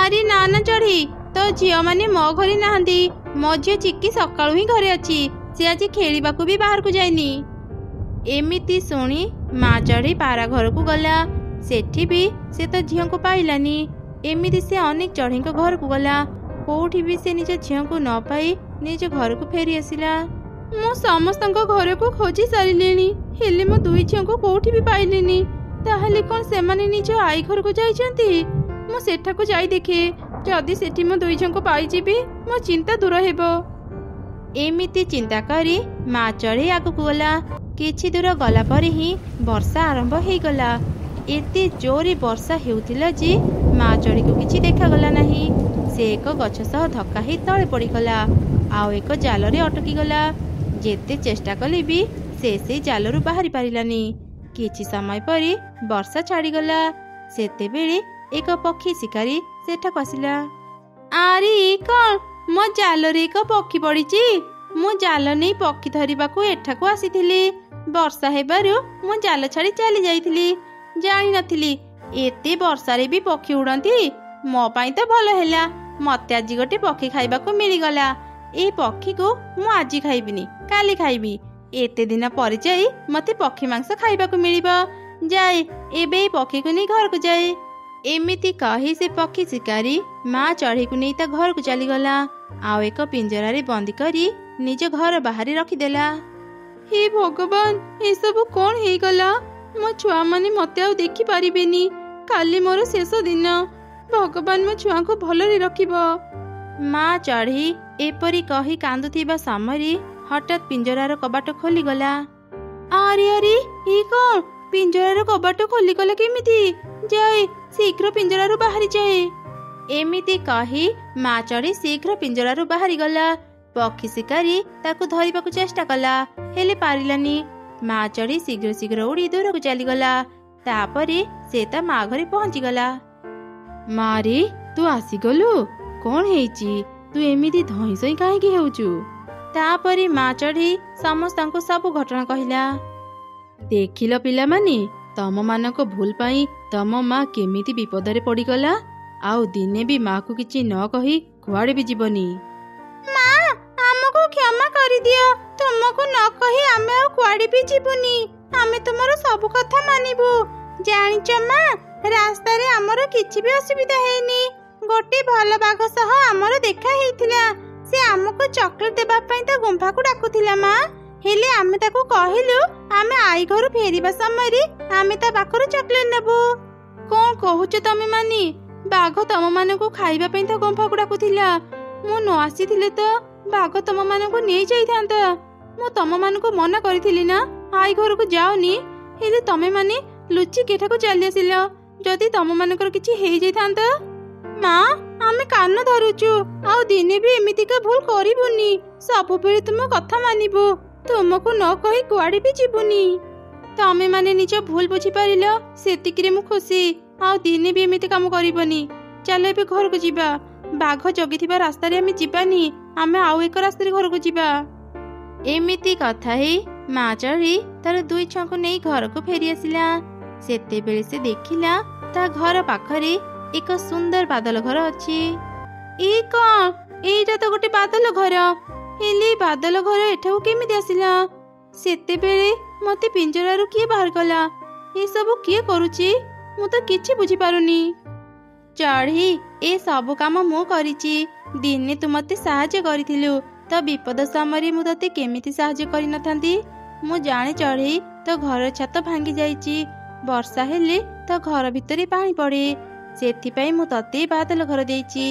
ଆରେ ନା ନା ଚଢ଼େଇ, ତୋ ଝିଅମାନେ ମୋ ଘରେ ନାହାନ୍ତି। ମୋ ଝିଅ ଚିକି ସକାଳୁ ହିଁ ଘରେ ଅଛି। ସେ ଆଜି ଖେଳିବାକୁ ବି ବାହାରକୁ ଯାଇନି। ଏମିତି ଶୁଣି ମା ଚଢ଼େଇ ପାରା ଘରକୁ ଗଲା। ସେଠି ବି ସେ ତା ଝିଅଙ୍କୁ ପାଇଲାନି। ଏମିତି ସେ ଅନେକ ଚଢ଼େଇଙ୍କ ଘରକୁ ଗଲା, କୋଉଠି ବି ସେ ନିଜ ଝିଅଙ୍କୁ ନ ପାଇ ନିଜ ଘରକୁ ଫେରି ଆସିଲା। ମୁଁ ସମସ୍ତଙ୍କ ଘରକୁ ଖୋଜି ସାରିଲିଣି, ହେଲେ ମୋ ଦୁଇ ଝିଅଙ୍କୁ କୋଉଠି ବି ପାଇଲିନି। ତାହେଲେ କଣ ସେମାନେ ନିଜ ଆଈ ଘରକୁ ଯାଇଛନ୍ତି? ମୁଁ ସେଠାକୁ ଯାଇ ଦେଖେ, ଯଦି ସେଠି ମୋ ଦୁଇ ଝିଅଙ୍କୁ ପାଇଯିବି ମୋ ଚିନ୍ତା ଦୂର ହେବ। ଏମିତି ଚିନ୍ତା କରି ମା ଚଢ଼େଇ ଆଗକୁ ଗଲା। କିଛି ଦୂର ଗଲା ପରେ ହିଁ ବର୍ଷା ଆରମ୍ଭ ହେଇଗଲା। ଏତେ ଜୋରେ ବର୍ଷା ହେଉଥିଲା ଯେ ମା ଚଢ଼େଇକୁ କିଛି ଦେଖାଗଲା ନାହିଁ। ସେ ଏକ ଗଛ ସହ ଧକ୍କା ହେଇ ତଳେ ପଡ଼ିଗଲା, ଆଉ ଏକ ଜାଲରେ ଅଟକିଗଲା। ଯେତେ ଚେଷ୍ଟା କଲେ ବି ସେ ସେଇ ଜାଲରୁ ବାହାରି ପାରିଲାନି। କିଛି ସମୟ ପରେ ବର୍ଷା ଛାଡ଼ିଗଲା। ସେତେବେଳେ ଏକ ପକ୍ଷୀ ଶିକାରୀ ସେଠାକୁ ଆସିଲା। ଆରେ କଣ, ମୋ ଜାଲରେ ଏକ ପକ୍ଷୀ ପଡ଼ିଛି। ମୁଁ ଜାଲ ନେଇ ପକ୍ଷୀ ଧରିବାକୁ ଏଠାକୁ ଆସିଥିଲି। ବର୍ଷା ହେବାରୁ ମୁଁ ଜାଲ ଛାଡ଼ି ଚାଲି ଯାଇଥିଲି। ଜାଣିନଥିଲି ଏତେ ବର୍ଷାରେ ବି ପକ୍ଷୀ ଉଡ଼ନ୍ତି। ମୋ ପାଇଁ ତ ଭଲ ହେଲା, ମତେ ଆଜି ଗୋଟେ ପକ୍ଷୀ ଖାଇବାକୁ ମିଳିଗଲା। ଏ ପକ୍ଷୀକୁ ମୁଁ ଆଜି ଖାଇବିନି, କାଲି ଖାଇବି। ଏତେ ଦିନ ପରେ ଯାଇ ମତେ ପକ୍ଷୀ ମାଂସ ଖାଇବାକୁ ମିଳିବ। ଯାଏ, ଏବେ ଏ ପକ୍ଷୀକୁ ନେଇ ଘରକୁ ଯାଏ। ଏମିତି କହି ସେ ପକ୍ଷୀ ଶିକାରୀ ମା ଚଢ଼େଇକୁ ନେଇ ତା ଘରକୁ ଚାଲିଗଲା, ଆଉ ଏକ ପିଞ୍ଜରାରେ ବନ୍ଦୀ କରି ନିଜ ଘର ବାହାରେ ରଖିଦେଲା। ହେ ଭଗବାନ, ଏସବୁ କଣ ହେଇଗଲା? ମୋ ଛୁଆମାନେ ମତେ ଆଉ ଦେଖି ପାରିବେନି। କାଲି ମୋର ଶେଷ ଦିନ। ଭଗବାନ ମୋ ଛୁଆଙ୍କୁ ଭଲରେ ରଖିବ। ମା ଚଢ଼େଇ ଏପରି କହି କାନ୍ଦୁଥିବା ସମୟରେ ହଠାତ୍ ପିଞ୍ଜରାର କବାଟ ଖୋଲିଗଲା। ଆରେ ଆରେ, ଏ କଣ? ପିଞ୍ଜରାର କବାଟ ଖୋଲିଗଲା କେମିତି? ଯାଏ, ଶୀଘ୍ର ପିଞ୍ଜରାରୁ ବାହାରି ଯାଏ। ଏମିତି କହି ମା ଚଢ଼େଇ ଶୀଘ୍ର ପିଞ୍ଜରାରୁ ବାହାରିଗଲା। ପକ୍ଷୀ ଶିକାରୀ ତାକୁ ଧରିବାକୁ ଚେଷ୍ଟା କଲା, ହେଲେ ପାରିଲାନି। ମା ଚଢ଼େଇ ଶୀଘ୍ର ଶୀଘ୍ର ଉଡ଼ି ଦୂରକୁ ଚାଲିଗଲା। ତାପରେ ସେ ତା ମା ଘରେ ପହଞ୍ଚିଗଲା। ମାରେ, ତୁ ଆସିଗଲୁ? କଣ ହେଇଛି? ତୁ ଏମିତି ଧଇଁ ସଇଁ କାହିଁକି ହେଉଛୁ? ତାପରେ ମା ଚଢ଼େଇ ସମସ୍ତଙ୍କୁ ସବୁ ଘଟଣା କହିଲା। ଦେଖିଲ ପିଲାମାନେ, ତମମାନଙ୍କ ଭୁଲ ପାଇଁ ତମ ମା କେମିତି ବିପଦରେ ପଡ଼ିଗଲା। ଆଉ ଦିନେ ବି ମାକୁ କିଛି ନ କହି କୁଆଡ଼େ ବି ଯିବନି। ମା, ଆମକୁ କ୍ଷମା କରିଦିଅ। ତୁମକୁ ନ କହି ଆମେ ଆଉ କୁଆଡ଼େ ବି ଯିବୁନି। ଆମେ ତୁମର ସବୁ କଥା ମାନିବୁ। ଜାଣିଛ ମା, ରାସ୍ତାରେ ଆମର କିଛି ବି ଅସୁବିଧା ହେଇନି। ଗୋଟେ ଭଲ ବାଘ ସହ ଆମର ଦେଖା ହେଇଥିଲା। ସେ ଆମକୁ ଚକୋଲେଟ ଦେବା ପାଇଁ ତା ଗୁମ୍ଫାକୁ ଡାକୁଥିଲା ମା। ହେଲେ ଆମେ ତାକୁ କହିଲୁ ଆମେ ଆଈ ଘରୁ ଫେରିବା ସମୟରେ ଆମେ ତା ପାଖରୁ ଚକୋଲେଟ ନେବୁ। କଣ କହୁଛ ତମେ ମାନେ? ବାଘ ତମମାନଙ୍କୁ ଖାଇବା ପାଇଁ ତା ଗୁମ୍ଫାକୁ ଡାକୁଥିଲା। ମୁଁ ନ ଆସିଥିଲେ ତ ବାଘ ତମମାନଙ୍କୁ ନେଇ ଯାଇଥାନ୍ତା। ମୁଁ ତମମାନଙ୍କୁ ମନା କରିଥିଲି ନା ଆଈ ଘରକୁ ଯାଅନି, ହେଲେ ତମେ ମାନେ ଲୁଚିକି ଏଠାକୁ ଚାଲି ଆସିଲ। ଯଦି ତମମାନଙ୍କର କିଛି ହେଇଯାଇଥାନ୍ତା। ମା, ଆମେ କାନ ଧରୁଛୁ, ଆଉ ଦିନେ ବି ଏମିତିକା ଭୁଲ କରିବୁନି। ସବୁବେଳେ ତୁମ କଥା ମାନିବୁ। ତୁମକୁ ନ କହି କୁଆଡ଼େ ବି ଯିବୁନି। ତମେ ମାନେ ନିଜ ଭୁଲ ବୁଝିପାରିଲ, ସେତିକିରେ ମୁଁ ଖୁସି। ଆଉ ଦିନେ ବି ଏମିତି କାମ କରିବନି। ଚାଲ ଏବେ ଘରକୁ ଯିବା। ବାଘ ଜଗିଥିବା ରାସ୍ତାରେ ଆମେ ଯିବାନି, ଆମେ ଆଉ ଏକ ରାସ୍ତାରେ ଘରକୁ ଯିବା। ଏମିତି କଥା ହେଇ ମା ଚଢ଼େଇ ତାର ଦୁଇ ଛୁଆଙ୍କୁ ନେଇ ଘରକୁ ଫେରି ଆସିଲା। ସେତେବେଳେ ସେ ଦେଖିଲା ତା ଘର ପାଖରେ ଏକ ସୁନ୍ଦର ବାଦଲ ଘର ଅଛି। ଏ କଣ? ଏଇଟା ତ ଗୋଟେ ବାଦଲ ଘର। ହେଲେ ବାଦଲ ଘର ଏଠାକୁ କେମିତି ଆସିଲା? ସେତେବେଳେ ମତେ ପିଞ୍ଜରାରୁ କିଏ ବାହାର କଲା? ଏସବୁ କିଏ କରୁଛି? ମୁଁ ତ କିଛି ବୁଝିପାରୁନି। ଚଢ଼େଇ, ଏ ସବୁ କାମ ମୁଁ କରିଛି। ଦିନେ ତୁ ମତେ ସାହାଯ୍ୟ କରିଥିଲୁ, ତ ବିପଦ ସମୟରେ ମୁଁ ତତେ କେମିତି ସାହାଯ୍ୟ କରିନଥାନ୍ତି? ମୁଁ ଜାଣେ ଚଢ଼େଇ, ତୋ ଘର ଛାତ ଭାଙ୍ଗି ଯାଇଛି। ବର୍ଷା ହେଲେ ତୋ ଘର ଭିତରେ ପାଣି ପଡ଼େ। ସେଥିପାଇଁ ମୁଁ ତତେ ବାଦଲ ଘର ଦେଇଛି।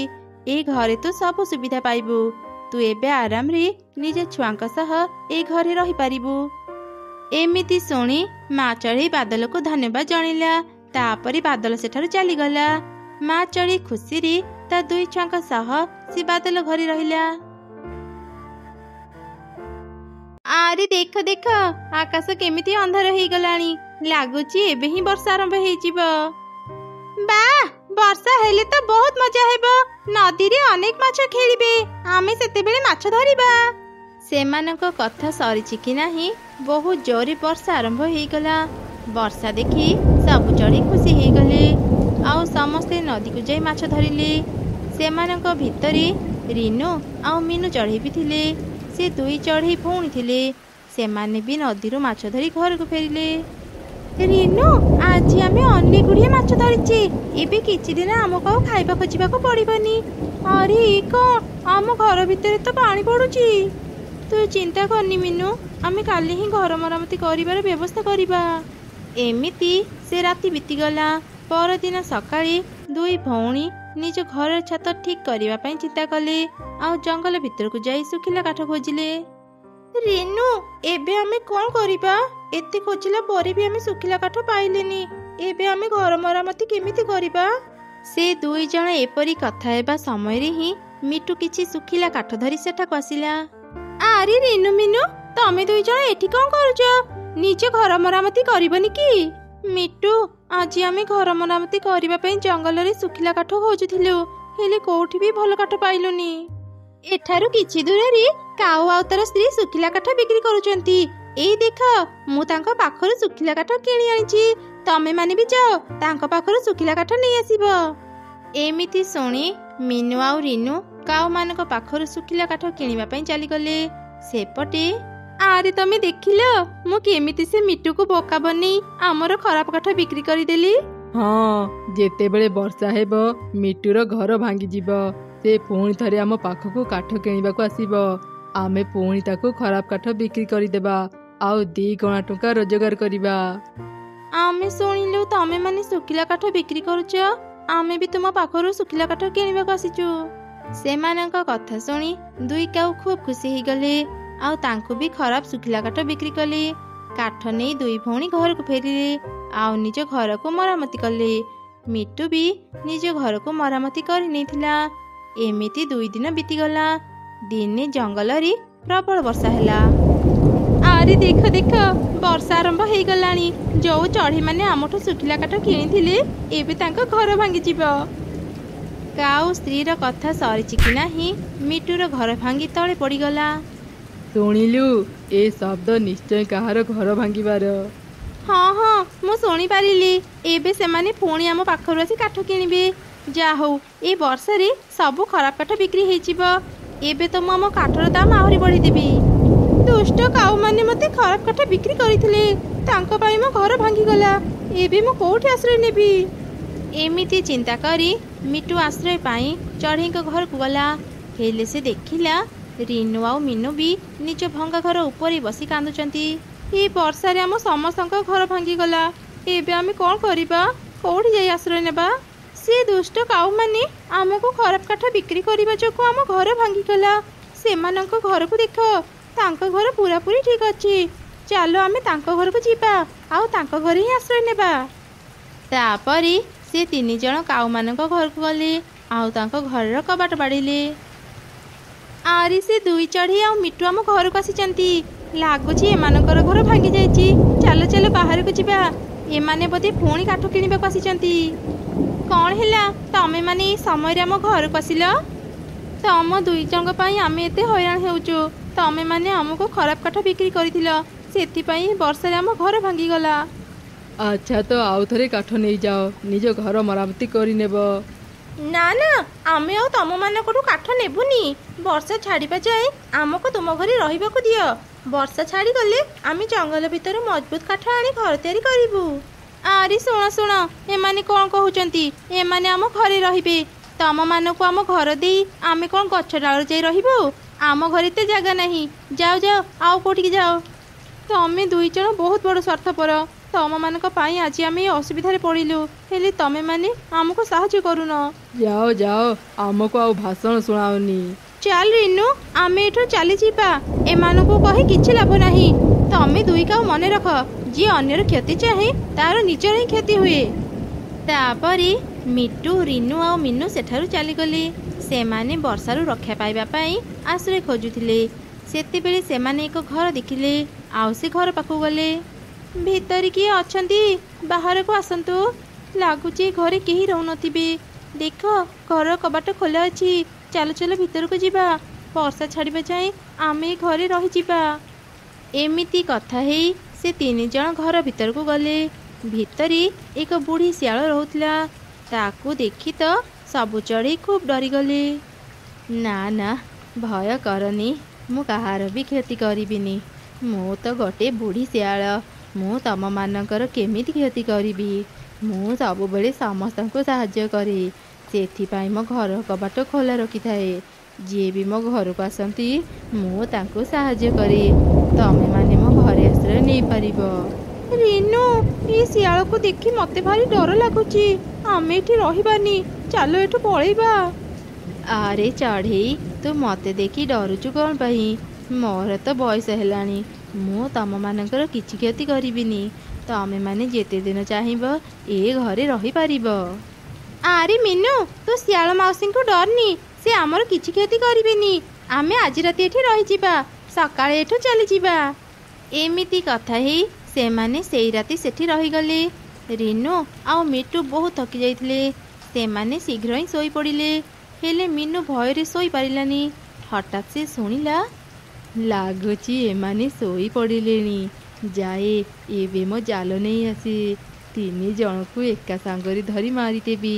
ଏ ଘରେ ତୁ ସବୁ ସୁବିଧା ପାଇବୁ। ତୁ ଏବେ ଆରାମରେ ନିଜ ଛୁଆଙ୍କ ସହ ଏ ଘରେ ରହିପାରିବୁ। ଏମିତି ଶୁଣି ମା ଚଢ଼େଇ ବାଦଲକୁ ଧନ୍ୟବାଦ ଜଣାଇଲା। ତାପରେ ବାଦଲ ସେଠାରୁ ଚାଲିଗଲା। ମା ଚଢ଼େଇ ଖୁସିରେ ତା ଦୁଇ ଛୁଆଙ୍କ ସହ ସେ ବାଦଲ ଘରେ ରହିଲା। ଆରେ ଦେଖ ଦେଖ, ଆକାଶ କେମିତି ଅନ୍ଧାର ହେଇଗଲାଣି। ଲାଗୁଛି ଏବେ ହିଁ ବର୍ଷା ଆରମ୍ଭ ହେଇଯିବ। ବା, ବର୍ଷା ହେଲେ ତ ବହୁତ ମଜା ହେବ। ନଦୀରେ ଅନେକ ମାଛ ଖେଳିବେ, ଆମେ ସେତେବେଳେ ମାଛ ଧରିବା। ସେମାନଙ୍କ କଥା ସରିଛି କି ନାହିଁ, ବହୁତ ଜୋରେ ବର୍ଷା ଆରମ୍ଭ ହେଇଗଲା। ବର୍ଷା ଦେଖି ସବୁ ଚଢ଼େଇ ଖୁସି ହେଇଗଲେ ଆଉ ସମସ୍ତେ ନଦୀକୁ ଯାଇ ମାଛ ଧରିଲେ। ସେମାନଙ୍କ ଭିତରେ ରିନୁ ଆଉ ମିନୁ ଚଢ଼େଇ ବି ଥିଲେ। ସେ ଦୁଇ ଚଢ଼େଇ ଭଉଣୀ ଥିଲେ। ସେମାନେ ବି ନଦୀରୁ ମାଛ ଧରି ଘରକୁ ଫେରିଲେ। ରିନୁ, ଆଜି ଆମେ ଅନେକ ଗୁଡ଼ିଏ ମାଛ ଧରିଛେ। ଏବେ କିଛି ଦିନ ଆମକୁ ଆଉ ଖାଇବା ଖୋଜିବାକୁ ପଡ଼ିବନି। ଆରେ କ'ଣ, ଆମ ଘର ଭିତରେ ତ ପାଣି ପଡ଼ୁଛି। ତୁ ଚିନ୍ତା କରନି ମିନୁ, ଆମେ କାଲି ହିଁ ଘର ମରାମତି କରିବାର ବ୍ୟବସ୍ଥା କରିବା। ଏମିତି ସେ ରାତି ବିତିଗଲା। ପରଦିନ ସକାଳେ ଦୁଇ ଭଉଣୀ ନିଜ ଘରର ଛାତ ଠିକ୍ କରିବା ପାଇଁ ଚିନ୍ତା କଲେ ଆଉ ଜଙ୍ଗଲ ଭିତରକୁ ଯାଇ ଶୁଖିଲା କାଠ ଖୋଜିଲେ। ରିନୁ, ଏବେ ଆମେ କ'ଣ କରିବା? ଏତେ ଖୋଜିଲା ପରେ ବି ଆମେ ଶୁଖିଲା କାଠ ପାଇଲେନି। ଏବେ ଆମେ ଘର ମରାମତି କେମିତି କରିବା? ସେ ଦୁଇ ଜଣ ଏପରି କଥା ହେବା ସମୟରେ ହିଁ ମିଟୁ କିଛି ଶୁଖିଲା କାଠ ଧରି ସେଠାକୁ ଆସିଲା। ଆରେ ରିନୁ ମିନୁ, ତମେ ଦୁଇ ଜଣ ଏଠି କ'ଣ କରୁଛ? ନିଜ ଘର ମରାମତି କରିବନି କି? ମିଟୁ, ଆଜି ଆମେ ଘର ମରାମତି କରିବା ପାଇଁ ଜଙ୍ଗଲରେ ଶୁଖିଲା କାଠ ଖୋଜୁଥିଲୁ, ହେଲେ କୋଉଠି ବି ଭଲ କାଠ ପାଇଲୁନି। ଏଠାରୁ କିଛି ଦୂରରେ କାଉ ଆଉ ତାର ସ୍ତ୍ରୀ ଶୁଖିଲା କାଠ ବିକ୍ରି କରୁଛନ୍ତି। ଏଇ ଦେଖ, ମୁଁ ତାଙ୍କ ପାଖରୁ ଶୁଖିଲା କାଠ କିଣି ଆଣିଛି। ତମେ ମାନେ ବି ଯାଅ, ତାଙ୍କ ପାଖରୁ ଶୁଖିଲା କାଠ ନେଇ ଆସିବ। ଏମିତି ଶୁଣି ମିନୁ ଆଉ ରିନୁ କାଉ ମାନଙ୍କ ପାଖରୁ ଶୁଖିଲା କାଠ କିଣିବା ପାଇଁ ଚାଲିଗଲେ। ସେପଟେ ଆରେ ତମେ ଦେଖିଲ, ମୁଁ କେମିତି ସେ ମିଟୁକୁ ବୋକା ବନେଇ ଆମର ଖରାପ କାଠ ବିକ୍ରି କରିଦେଲି। ହଁ, ଯେତେବେଳେ ବର୍ଷା ହେବ ମିଟୁର ଘର ଭାଙ୍ଗିଯିବ। ସେ ପୁଣି ଥରେ ଆମ ପାଖକୁ କାଠ କିଣିବାକୁ ଆସିବ। ଆମେ ପୁଣି ତାକୁ ଖରାପ କାଠ ବିକ୍ରି କରିଦେବା ଆଉ 2 ଗଣା ଟଙ୍କା ରୋଜଗାର କରିବା। ଆମେ ଶୁଣିଲୁ ତମେ ମାନେ ଶୁଖିଲା କାଠ ବିକ୍ରି କରୁଛ। ଆମେ ବି ତୁମ ପାଖରୁ ଶୁଖିଲା କାଠ କିଣିବାକୁ ଆସିଛୁ। ସେମାନଙ୍କ କଥା ଶୁଣି ଦୁଇ କାଉ ଖୁବ୍ ଖୁସି ହେଇଗଲେ ଆଉ ତାଙ୍କୁ ବି ଖରାପ ଶୁଖିଲା କାଠ ବିକ୍ରି କଲେ। କାଠ ନେଇ ଦୁଇ ଭଉଣୀ ଘରକୁ ଫେରିଲେ ଆଉ ନିଜ ଘରକୁ ମରାମତି କଲେ। ମିଟୁ ବି ନିଜ ଘରକୁ ମରାମତି କରି ନେଇଥିଲା। ଏମିତି 2 ଦିନ ବିତିଗଲା। ଦିନେ ଜଙ୍ଗଲରେ ପ୍ରବଳ ବର୍ଷା ହେଲା। ଆରେ ଦେଖ ଦେଖ, ବର୍ଷା ଆରମ୍ଭ ହେଇଗଲାଣି। ଯୋଉ ଚଢ଼େଇ ମାନେ ଆମଠୁ ଶୁଖିଲା କାଠ କିଣିଥିଲେ, ଏବେ ତାଙ୍କ ଘର ଭାଙ୍ଗିଯିବ। କାଉ ସ୍ତ୍ରୀର କଥା ସରିଛି କି ନାହିଁ, ମିଟୁର ଘର ଭାଙ୍ଗି ତଳେ ପଡ଼ିଗଲା। ଶୁଣିଲୁ, ଏ ଶବ୍ଦ ନିଶ୍ଚୟ କାହାର ଘର ଭାଙ୍ଗିବାର। ହଁ ହଁ, ମୁଁ ଶୁଣିପାରିଲି। ଏବେ ସେମାନେ ପୁଣି ଆମ ପାଖରୁ ଆସି କାଠ କିଣିବେ। ଯାହା ହଉ, ଏ ବର୍ଷାରେ ସବୁ ଖରାପ କାଠ ବିକ୍ରି ହେଇଯିବ। ଏବେ ତ ମୁଁ ଆମ କାଠର ଦାମ ଆହୁରି ବଢ଼େଇଦେବି। ଦୁଷ୍ଟ କାଉମାନେ ମୋତେ ଖରାପ କାଠ ବିକ୍ରି କରିଥିଲେ, ତାଙ୍କ ପାଇଁ ମୋ ଘର ଭାଙ୍ଗିଗଲା। ଏବେ ମୁଁ କୋଉଠି ଆଶ୍ରୟ ନେବି? ଏମିତି ଚିନ୍ତା କରି ମିଟୁ ଆଶ୍ରୟ ପାଇଁ ଚଢ଼େଇଙ୍କ ଘରକୁ ଗଲା। ହେଲେ ସେ ଦେଖିଲା ରିନୁ ଆଉ ମିନୁ ବି ନିଜ ଭଙ୍ଗା ଘର ଉପରେ ବସି କାନ୍ଦୁଛନ୍ତି। ଏ ବର୍ଷାରେ ଆମ ସମସ୍ତଙ୍କ ଘର ଭାଙ୍ଗିଗଲା। ଏବେ ଆମେ କ'ଣ କରିବା? କୋଉଠି ଯାଇ ଆଶ୍ରୟ ନେବା? ସେ ଦୁଷ୍ଟ କାଉମାନେ ଆମକୁ ଖରାପ କାଠ ବିକ୍ରି କରିବା ଯୋଗୁଁ ଆମ ଘର ଭାଙ୍ଗିଗଲା। ସେମାନଙ୍କ ଘରକୁ ଦେଖ, ତାଙ୍କ ଘର ପୁରାପୁରି ଠିକ୍ ଅଛି। ଚାଲ ଆମେ ତାଙ୍କ ଘରକୁ ଯିବା ଆଉ ତାଙ୍କ ଘରେ ହିଁ ଆଶ୍ରୟ ନେବା। ତାପରେ ସେ 3 ଜଣ କାଉମାନଙ୍କ ଘରକୁ ଗଲେ ଆଉ ତାଙ୍କ ଘରର କବାଟ ବାଡ଼ିଲେ। ଆରେ ସେ ଦୁଇ ଚଢ଼େଇ ଆଉ ମିଟୁ ଆମ ଘରକୁ ଆସିଛନ୍ତି। ଲାଗୁଛି ଏମାନଙ୍କର ଘର ଭାଙ୍ଗି ଯାଇଛି। ଚାଲ ଚାଲ ବାହାରକୁ ଯିବା। ଏମାନେ ବୋଧେ ପୁଣି କାଠ କିଣିବାକୁ ଆସିଛନ୍ତି। କ'ଣ ହେଲା, ତମେ ମାନେ ଏଇ ସମୟରେ ଆମ ଘରକୁ ଆସିଲ? ତମ ଦୁଇ ଜଣଙ୍କ ପାଇଁ ଆମେ ଏତେ ହଇରାଣ ହେଉଛୁ। ତମେ ମାନେ ଆମକୁ ଖରାପ କାଠ ବିକ୍ରି କରିଥିଲ, ସେଥିପାଇଁ ବର୍ଷାରେ ଆମ ଘର ଭାଙ୍ଗିଗଲା। ଆଚ୍ଛା, ତ ଆଉ ଥରେ କାଠ ନେଇଯାଅ, ନିଜ ଘର ମରାମତି କରିନେବ। ନା ନା, ଆମେ ଆଉ ତମମାନଙ୍କଠୁ କାଠ ନେବୁନି। ବର୍ଷା ଛାଡ଼ିବା ଯାଏ ଆମକୁ ତୁମ ଘରେ ରହିବାକୁ ଦିଅ। ବର୍ଷା ଛାଡ଼ିଗଲେ ଆମେ ଜଙ୍ଗଲ ଭିତରୁ ମଜବୁତ କାଠ ଆଣି ଘର ତିଆରି କରିବୁ। ଆରେ ଶୁଣ ଶୁଣ, ଏମାନେ କ'ଣ କହୁଛନ୍ତି? ଏମାନେ ଆମ ଘରେ ରହିବେ। ତମମାନଙ୍କୁ ଆମ ଘର ଦେଇ ଆମେ କ'ଣ ଗଛ ଡାଳରେ ଯାଇ ରହିବୁ? ଆମ ଘରେ ଏତେ ଜାଗା ନାହିଁ। ଯାଅ ଯାଅ, ଆଉ କୋଉଠିକି ଯାଅ। ତମେ ଦୁଇ ଜଣ ବହୁତ ବଡ଼ ସ୍ୱାର୍ଥପର। ତମମାନଙ୍କ ପାଇଁ ଆଜି ଆମେ ଏ ଅସୁବିଧାରେ ପଡ଼ିଲୁ, ହେଲେ ତମେମାନେ ଆମକୁ ସାହାଯ୍ୟ କରୁନ। ଯାଅ ଯାଅ, ଆମକୁ ଆଉ ଭାଷଣ ଶୁଣାଅନି। ଚାଲ ରିନୁ, ଆମେ ଏଠୁ ଚାଲିଯିବା। ଏମାନଙ୍କୁ କହି କିଛି ଲାଭ ନାହିଁ। ତମେ ଦୁଇ କାଉ ମନେ ରଖ, ଯିଏ ଅନ୍ୟର କ୍ଷତି ଚାହେଁ ତାର ନିଜର ହିଁ କ୍ଷତି ହୁଏ। ତାପରେ ମିଟୁ, ରିନୁ ଆଉ ମିନୁ ସେଠାରୁ ଚାଲିଗଲେ। ସେମାନେ ବର୍ଷାରୁ ରକ୍ଷା ପାଇବା ପାଇଁ ଆଶ୍ରୟ ଖୋଜୁଥିଲେ। ସେତେବେଳେ ସେମାନେ ଏକ ଘର ଦେଖିଲେ ଆଉ ସେ ଘର ପାଖକୁ ଗଲେ। ଭିତରେ କିଏ ଅଛନ୍ତି? ବାହାରକୁ ଆସନ୍ତୁ। ଲାଗୁଛି ଏ ଘରେ କେହି ରହୁନଥିବେ। ଦେଖ ଘର କବାଟ ଖୋଲା ଅଛି। ଚାଲ ଚାଲ ଭିତରକୁ ଯିବା। ବର୍ଷା ଛାଡ଼ିବା ଯାଏଁ ଆମେ ଏ ଘରେ ରହିଯିବା। ଏମିତି କଥା ହେଇ ସେ 3 ଜଣ ଘର ଭିତରକୁ ଗଲେ। ଭିତରେ ଏକ ବୁଢ଼ୀ ଶିଆଳ ରହୁଥିଲା। ତାକୁ ଦେଖି ତ ସବୁ ଚଢ଼େଇ ଖୁବ୍ ଡରିଗଲେ। ନା ନା, ଭୟ କରନି, ମୁଁ କାହାର ବି କ୍ଷତି କରିବିନି। ମୁଁ ତ ଗୋଟେ ବୁଢ଼ୀ ଶିଆଳ। ମୁଁ ତମମାନଙ୍କର କେମିତି କ୍ଷତି କରିବି? ମୁଁ ସବୁବେଳେ ସମସ୍ତଙ୍କୁ ସାହାଯ୍ୟ କରେ। ସେଥିପାଇଁ ମୋ ଘର କବାଟ ଖୋଲା ରଖିଥାଏ। ଯିଏ ବି ମୋ ଘରକୁ ଆସନ୍ତି ମୁଁ ତାଙ୍କୁ ସାହାଯ୍ୟ କରେ। ତମେମାନେ ମୋ ଘରେ ଆଶ୍ରୟ ନେଇପାରିବ। ରିନୁ, ଏ ଶିଆଳକୁ ଦେଖି ମୋତେ ଭାରି ଡର ଲାଗୁଛି। ଆମେ ଏଠି ରହିବାନି, ଚାଲ ଏଠୁ ପଳେଇବା। ଆରେ ଚଢ଼େଇ, ତୁ ମୋତେ ଦେଖି ଡରୁଛୁ କ'ଣ ପାଇଁ? ମୋର ତ ବୟସ ହେଲାଣି। ମୁଁ ତମମାନଙ୍କର କିଛି କ୍ଷତି କରିବିନି। ତମେମାନେ ଯେତେ ଦିନ ଚାହିଁବ ଏ ଘରେ ରହିପାରିବ। ଆରେ ମିନୁ, ତୁ ଶିଆଳ ମାଉସୀଙ୍କୁ ଡରନି। ସେ ଆମର କିଛି କ୍ଷତି କରିବେନି। ଆମେ ଆଜି ରାତି ଏଠି ରହିଯିବା, ସକାଳେ ଏଠୁ ଚାଲିଯିବା। ଏମିତି କଥା ହେଇ ସେମାନେ ସେଇ ରାତି ସେଠି ରହିଗଲେ। ରିନୁ ଆଉ ମିଟୁ ବହୁତ ଥକି ଯାଇଥିଲେ। ସେମାନେ ଶୀଘ୍ର ହିଁ ଶୋଇପଡ଼ିଲେ। ହେଲେ ମିନୁ ଭୟରେ ଶୋଇପାରିଲାନି। ହଠାତ୍ ସେ ଶୁଣିଲା, ଲାଗୁଛି ଏମାନେ ଶୋଇପଡ଼ିଲେଣି। ଯାଏ ଏବେ ମୋ ଜାଲ ନେଇ ଆସି 3 ଜଣଙ୍କୁ ଏକା ସାଙ୍ଗରେ ଧରି ମାରିଦେବି।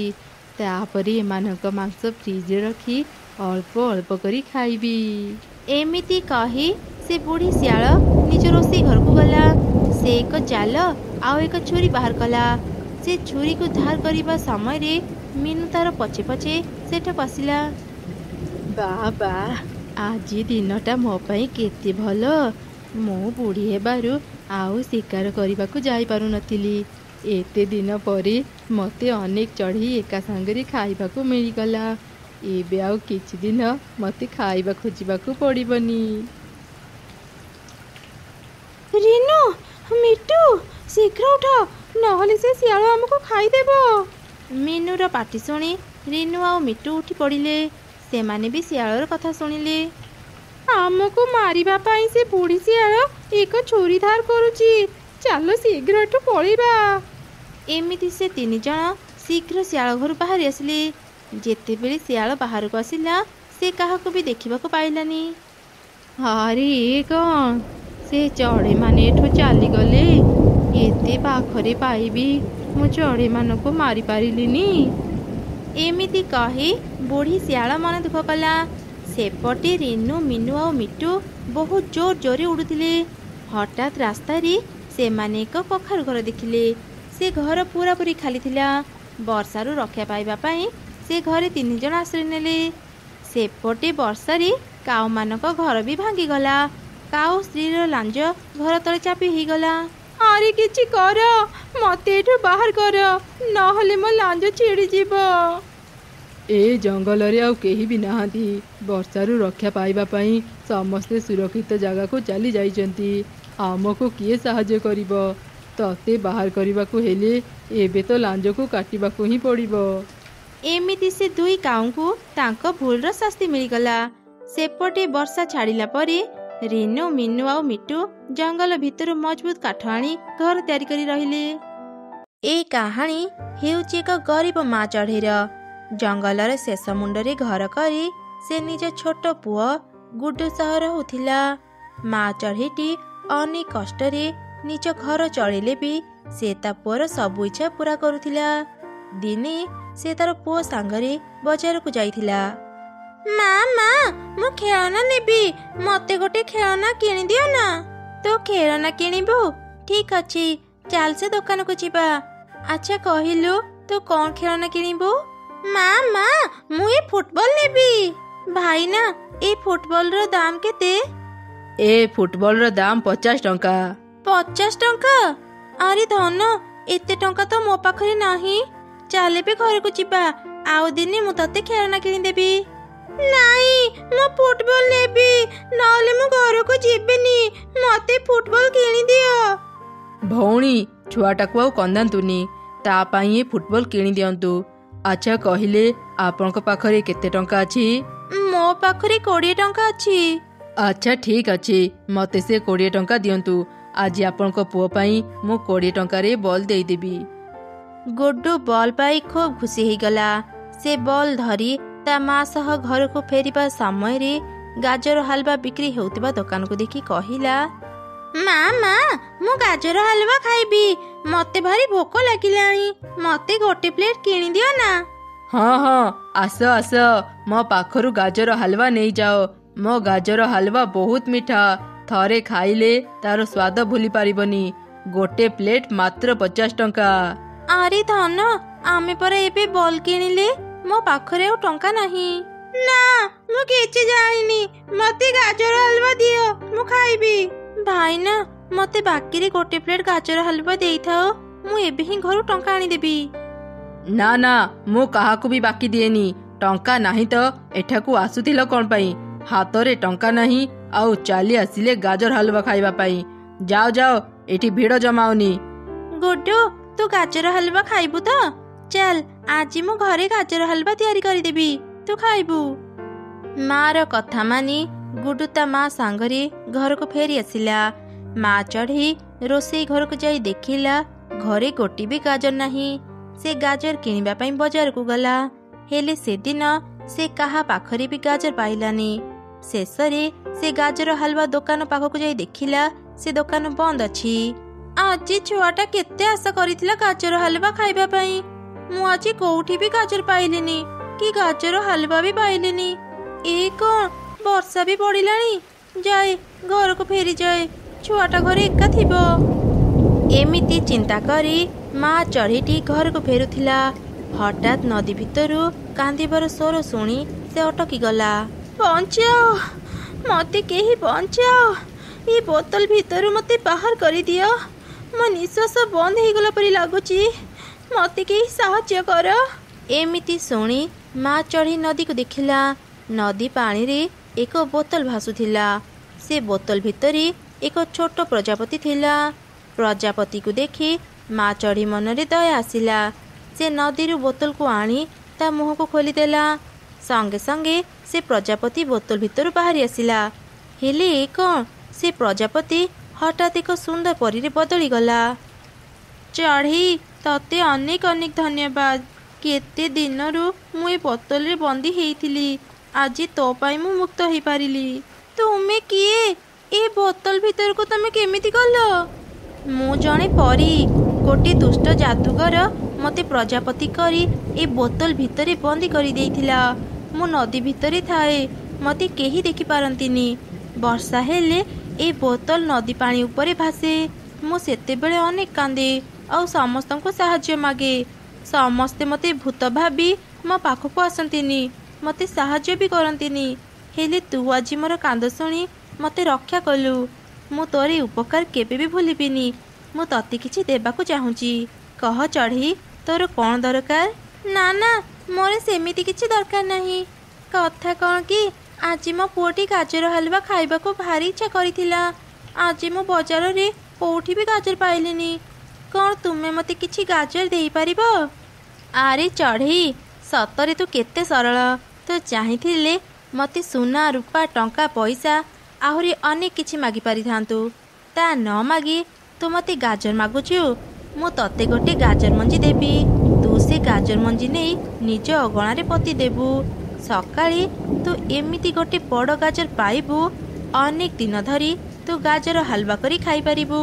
ତାପରେ ଏମାନଙ୍କ ମାଂସ ଫ୍ରିଜରେ ରଖି ଅଳ୍ପ ଅଳ୍ପ କରି ଖାଇବି। ଏମିତି କହି ସେ ବୁଢ଼ୀ ଶିଆଳ ନିଜ ରୋଷେଇ ଘରକୁ ଗଲା। ସେ ଏକ ଜାଲ ଆଉ ଏକ ଛୁରୀ ବାହାର କଲା। ସେ ଛୁରୀକୁ ଧାର କରିବା ସମୟରେ ମିନୁ ତାର ପଛେ ପଛେ ସେଠାକୁ ଆସିଲା। ବାବା, ଆଜି ଦିନଟା ମୋ ପାଇଁ କେତେ ଭଲ। ମୁଁ ବୁଢ଼ୀ ହେବାରୁ ଆଉ ଶିକାର କରିବାକୁ ଯାଇପାରୁନଥିଲି। ଏତେ ଦିନ ପରେ ମୋତେ ଅନେକ ଚଢ଼େଇ ଏକା ସାଙ୍ଗରେ ଖାଇବାକୁ ମିଳିଗଲା। ଏବେ ଆଉ କିଛି ଦିନ ମୋତେ ଖାଇବା ଖୋଜିବାକୁ ପଡ଼ିବନି। ରିନୁ, ମିଟୁ, ଶୀଘ୍ର ଉଠ, ନହେଲେ ସେ ଶିଆଳ ଆମକୁ ଖାଇଦେବ। ମିନୁର ପାଟି ଶୁଣି ରିନୁ ଆଉ ମିଟୁ ଉଠି ପଡ଼ିଲେ। ସେମାନେ ବି ଶିଆଳର କଥା ଶୁଣିଲେ। ଆମକୁ ମାରିବା ପାଇଁ ସେ ବୁଢ଼ୀ ଶିଆଳ ଏକ ଛୁରୀ ଧାର କରୁଛି। ଚାଲ ଶୀଘ୍ର ଏଠୁ ପଳେଇବା। ଏମିତି ସେ 3 ଜଣ ଶୀଘ୍ର ଶିଆଳ ଘରୁ ବାହାରି ଆସିଲେ। ଯେତେବେଳେ ଶିଆଳ ବାହାରକୁ ଆସିଲା ସେ କାହାକୁ ବି ଦେଖିବାକୁ ପାଇଲାନି। ଆରେ ଏ କ'ଣ? ସେ ଚଢ଼େଇମାନେ ଏଠୁ ଚାଲିଗଲେ। ଏତେ ପାଖରେ ପାଇବି ମୁଁ ଚଢ଼େଇମାନଙ୍କୁ ମାରିପାରିଲିନି। ଏମିତି କହି ବୁଢ଼ୀ ଶିଆଳ ମନ ଦୁଃଖ କଲା। ସେପଟେ ରିନୁ, ମିନୁ ଆଉ ମିଟୁ ବହୁତ ଜୋର ଜୋରରେ ଉଡ଼ୁଥିଲେ। ହଠାତ୍ ରାସ୍ତାରେ ସେମାନେ ଏକ କଖାରୁ ଘର ଦେଖିଲେ। ସେ ଘର ପୁରାପୁରି ଖାଲି ଥିଲା। ବର୍ଷାରୁ ରକ୍ଷା ପାଇବା ପାଇଁ ସେ ଘରେ 3 ଜଣ ଆଶ୍ରୟ ନେଲେ। ସେପଟେ ବର୍ଷାରେ କାଉମାନଙ୍କ ଘର ବି ଭାଙ୍ଗିଗଲା। କାଉ ସ୍ତ୍ରୀର ଲାଞ୍ଜ ଘର ତଳେ ଚାପି ହେଇଗଲା। ଆରେ କିଛି କର, ମୋତେ ଏଠୁ ବାହାର କର, ନହେଲେ ମୋ ଲାଞ୍ଜ ଛିଡ଼ିଯିବ। ଏ ଜଙ୍ଗଲରେ ଆଉ କେହି ବି ନାହାନ୍ତି। ବର୍ଷାରୁ ରକ୍ଷା ପାଇବା ପାଇଁ ସମସ୍ତେ ସୁରକ୍ଷିତ ଜାଗାକୁ ଚାଲି ଯାଇଛନ୍ତି। ଆମକୁ କିଏ ସାହାଯ୍ୟ କରିବ? ତତେ ବାହାର କରିବାକୁ ହେଲେ ଏବେ ତ ଲାଞ୍ଜକୁ କାଟିବାକୁ ହିଁ ପଡ଼ିବ। ଏମିତି ସେ 2 କାଉଙ୍କୁ ତାଙ୍କ ଭୁଲର ଶାସ୍ତି ମିଳିଗଲା। ସେପଟେ ବର୍ଷା ଛାଡ଼ିଲା ପରେ ରିନୁ, ମିନୁ ଆଉ ମିଟୁ ଜଙ୍ଗଲ ଭିତରୁ ମଜବୁତ କାଠ ଆଣି ଘର ତିଆରି କରି ରହିଲେ। ଏ କାହାଣୀ ହେଉଛି ଏକ ଗରିବ ମା ଚଢ଼େଇର। ଜଙ୍ଗଲର ଶେଷ ମୁଣ୍ଡରେ ଘର କରି ସେ ନିଜ ଛୋଟ ପୁଅ ଗୁଡୁ ସହ ରହୁଥିଲା। ମା ଚଢ଼େଇଟି ଅନେକ କଷ୍ଟରେ ନିଜ ଘର ଚଳେଇଲେ ବି ସେ ତା ପୁଅର ସବୁ ଇଚ୍ଛା ପୂରା କରୁଥିଲା। ଦିନେ ସେ ତାର ପୁଅ ସାଙ୍ଗରେ ବଜାରକୁ ଯାଇଥିଲା। ମା, ମୁଁ ଖେଳନା ନେବି, ମତେ ଗୋଟେ ଖେଳନା କିଣିଦିଅ ନା। ତୁ ଖେଳନା କିଣିବୁ? ଠିକ୍ ଅଛି, ଚାଲ ସେ ଦୋକାନକୁ ଯିବା। ଆଚ୍ଛା କହିଲୁ, ତୁ କ'ଣ ଖେଳନା କିଣିବୁ? ମା, ମୁଁ ଏ ଫୁଟବଲ ନେବି। ଭାଇନା, ଏ ଫୁଟବଲର ଦାମ କେତେ? ଏ ଫୁଟବଲର ଦାମ 50 ଟଙ୍କା। 50 ଟଙ୍କା? ଆରେ ଧନ, ଏତେ ଟଙ୍କା ତ ମୋ ପାଖରେ ନାହିଁ। ଚାଲ ଏବେ ଘରକୁ ଯିବା, ଆଉ ଦିନେ ମୁଁ ତତେ ଖେଳନା କିଣିଦେବି। ନାଇଁ, ମୁଁ ଫୁଟବଲ ନେବି, ନହେଲେ ମୁଁ ଘରକୁ ଯିବିନି। ମତେ ଫୁଟବଲ କିଣିଦିଅ। ଭଉଣୀ, ଛୁଆଟାକୁ ଆଉ କନ୍ଦାନ୍ତୁନି, ତା ପାଇଁ ଏ ଫୁଟବଲ କିଣିଦିଅନ୍ତୁ। ଆଚ୍ଛା କହିଲେ, ଆପଣଙ୍କ ପାଖରେ କେତେ ଟଙ୍କା ଅଛି? ମୋ ପାଖରେ 20 ଟଙ୍କା ଅଛି। ଆଚ୍ଛା ଠିକ୍ ଅଛି, ମୋତେ ସେ 20 ଟଙ୍କା ଦିଅନ୍ତୁ। ଆଜି ଆପଣଙ୍କ ପୁଅ ପାଇଁ ମୁଁ 20 ଟଙ୍କାରେ ବଲ୍ ଦେଇଦେବି। गुड्डू बॉल पाई खूब खुशी होगला। से बॉल धरी ता माँ सह घर को फेरिबा समय रे गाजर हलवा बिक्री होउतिबा दुकान को देखी कहिला, माँ माँ मु गाजर हलवा खाइबी, मते भारी भोक लागिलानी, मते गोटे प्लेट किनी दियो ना। हाँ हाँ आस आस मो पाखरु गाजर हलवा नहीं जाओ। मो गाजर हलवा बहुत मीठा, थरे खाइले तार स्वाद भूली पारिबनी। गोटे प्लेट मात्र 50 टंका। अरे धन आमे पर एबे बॉल किनिले, मो पाखरे और टंका नहीं। ना मु किछि जानिनी, मते गाजर हलवा दियो मु खाइबी। भाई ना मते बाकी रे गोटे प्लेट गाजर हलवा देई थाओ, मु एबे ही घरु टंका आनी देबी। ना ना मु काहाकू भी बाकी दिएनी। टंका नहीं तो एठाकू आसुथिल कोन पाई? हातरे टंका नहीं आउ चाली आसिले गाजर हलवा खाइबा पाई। जाओ जाओ एठी भिड़ जमाओनी। गुड्डू तू गाजर हलवा खाइबू तो? चल आज मु घरे गाजर हलवा तैयारी करी देबी, तू खाइबू। माँ रो कथा मानी गुड्डू ता माँ सांगरे घर को फेरी आसिला। माँ चढ़ी रोसई घर को जाई देखिला घरे गोटी भी गाजर नहीं। से गाजर किनिबा पई बाजार को गला, हेले से दिन से कहा पाखरे भी गाजर पाइलानी। शेषरे से गाजर हलवा दुकान पाखक जाई देखिला से दुकान बंद अछि। आज छुआटा केते आशा करिथिला गाजर हलवा खाइबा पई, मु आज कोउठी भी गाजर पाइलिनी कि गाजर हलवा भी पाइलिनी। ए कोन वर्षा भी पड़िलानी, जाए घर को फेरी जाए, छुआटा घरे एका थिबो। एमिति चिंता करी माँ चढ़ीटी घर को फेरुथिला। हठात नदी भितरु कांदिबार स्वर शुणी से अटकी गला। बंचाओ मते केही बंचाओ, ये बोतल भितरु मते बाहर करी दियो, मो निश्वास बंद हो गला परी लागुची, मते केही साहाय्य कर। एमिति शुणी माँ चढ़ी नदी को देखिला। नदी पानी रे एक बोतल भासुथिला। से बोतल भितरी एक छोट प्रजापति थिला। प्रजापति को देखी माँ चढ़ी मनरे दया आसिला। से नदी बोतल को आनी ता मुह को खोलीदेला। संगे संगे से प्रजापति बोतल भितर बाहरी आसिला। हेले कौन से प्रजापति हठात एक सुंदर परी रे बदली गला। चढ़ी तते अनेक अनेक धन्यवाद, केते दिनरू मु ए बोतल रे बंदी हेइथिली, आज तो पाई मु मुक्त हो पारिली। तुमे किए? ए बोतल भितर को तमे केमिति गलो? मु जणे परी, गोटे दुष्ट जादूगर मते प्रजापति करी ए बोतल भितरे बंदी करी देइथिला। मु नदी भितरे थाए, मते केही देखि पारंतिनी। वर्षा हेले ए बोतल नदी पानी उपरे भासे। मु सेते बेले अनेक कांदे और समस्त को साहाय्य मागे। समस्ते मते भूत भाबी मो पाखको आसंतिनी, मते साहाय्य भी करंतिनी। हेले तू आज मोर कांद शुणी मते रक्षा कलु। मु तोरी उपकार केबे भी भूलिबिनी। मु तते किछि देबाकू चाहूची, कह चढ़ी तोर कौन दरकार? ना ना मोर सेमिति किछि दरकार नहीं। कथा कौन कि आज मो पुओटी गाजर हलवा खाइबाकू भारी इच्छा करिथिला। आज मो बाजार रे कोठी भी गाजर पाइलिनी। कौन तुमे मते किछि गाजर देई परिबो? आरे चढ़ी सतरे तू केते सरल। तो चाहिथिले मते सुना रूपा टंका पैसा आहुरी अनेक किछि मागी पारि थांतु, ता न मागी तू मते गाजर मागुछु। मु तते गोटे गाजर मंजी देबी, तू से गाजर मंजी नहीं निज अगणा रे पति देबू। सकाळे तू एमिति गोटे बड़ गाजर पाइबू, अनेक दिन धरी तू गाजर हलवा करी खाई पारिबू।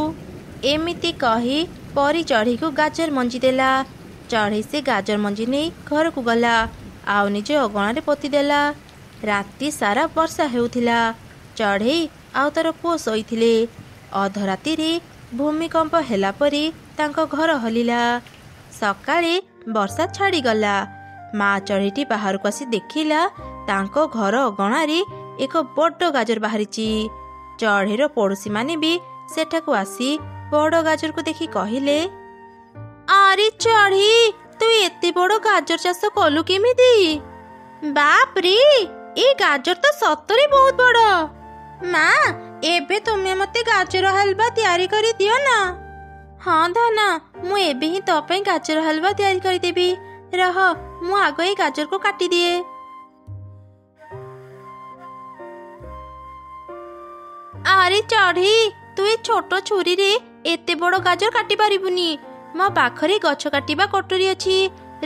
एमिति कही परी चढ़ी को गाजर मंजी देला। चढ़ी से गाजर मंजी नहीं घर को गला, आउ निज अगणा रे पति देला। राति सारा वर्षा हेउथिला। चढ़ी आउ तार पुओ शोइथिले। अधराति रे भूमिकंप हेला परी तांको घर हलिला। सकाळे वर्षा छाड़ी गला। माँ चढ़ीटी बाहर को आसी देखिला तांको घर अगणा रे एक बड़ गाजर बाहरिची। चढ़ीर पड़ोशी माने भी सेठाकू आसी बड़ गाजर को देखी कहिले, अरे चढ़ी तू एते बड़ गाजर चाष कलु केमिति? बाप रे ए गाजर तो सतरे बहुत बड़। माँ एबे तुमे मते गाजर हलवा तैयारी करी दियो ना। हाँ धना मु एबे ही तो पे गाजर हलवा तैयारी करी देबी। रह मु आगो ए गाजर को काटी दिए। अरे चढ़ी तू ए छोट छुरी रे एते बड़ गाजर काटी पारिबुनी। ମୋ ପାଖରେ ଗଛ କାଟିବା କଟୁରୀ ଅଛି।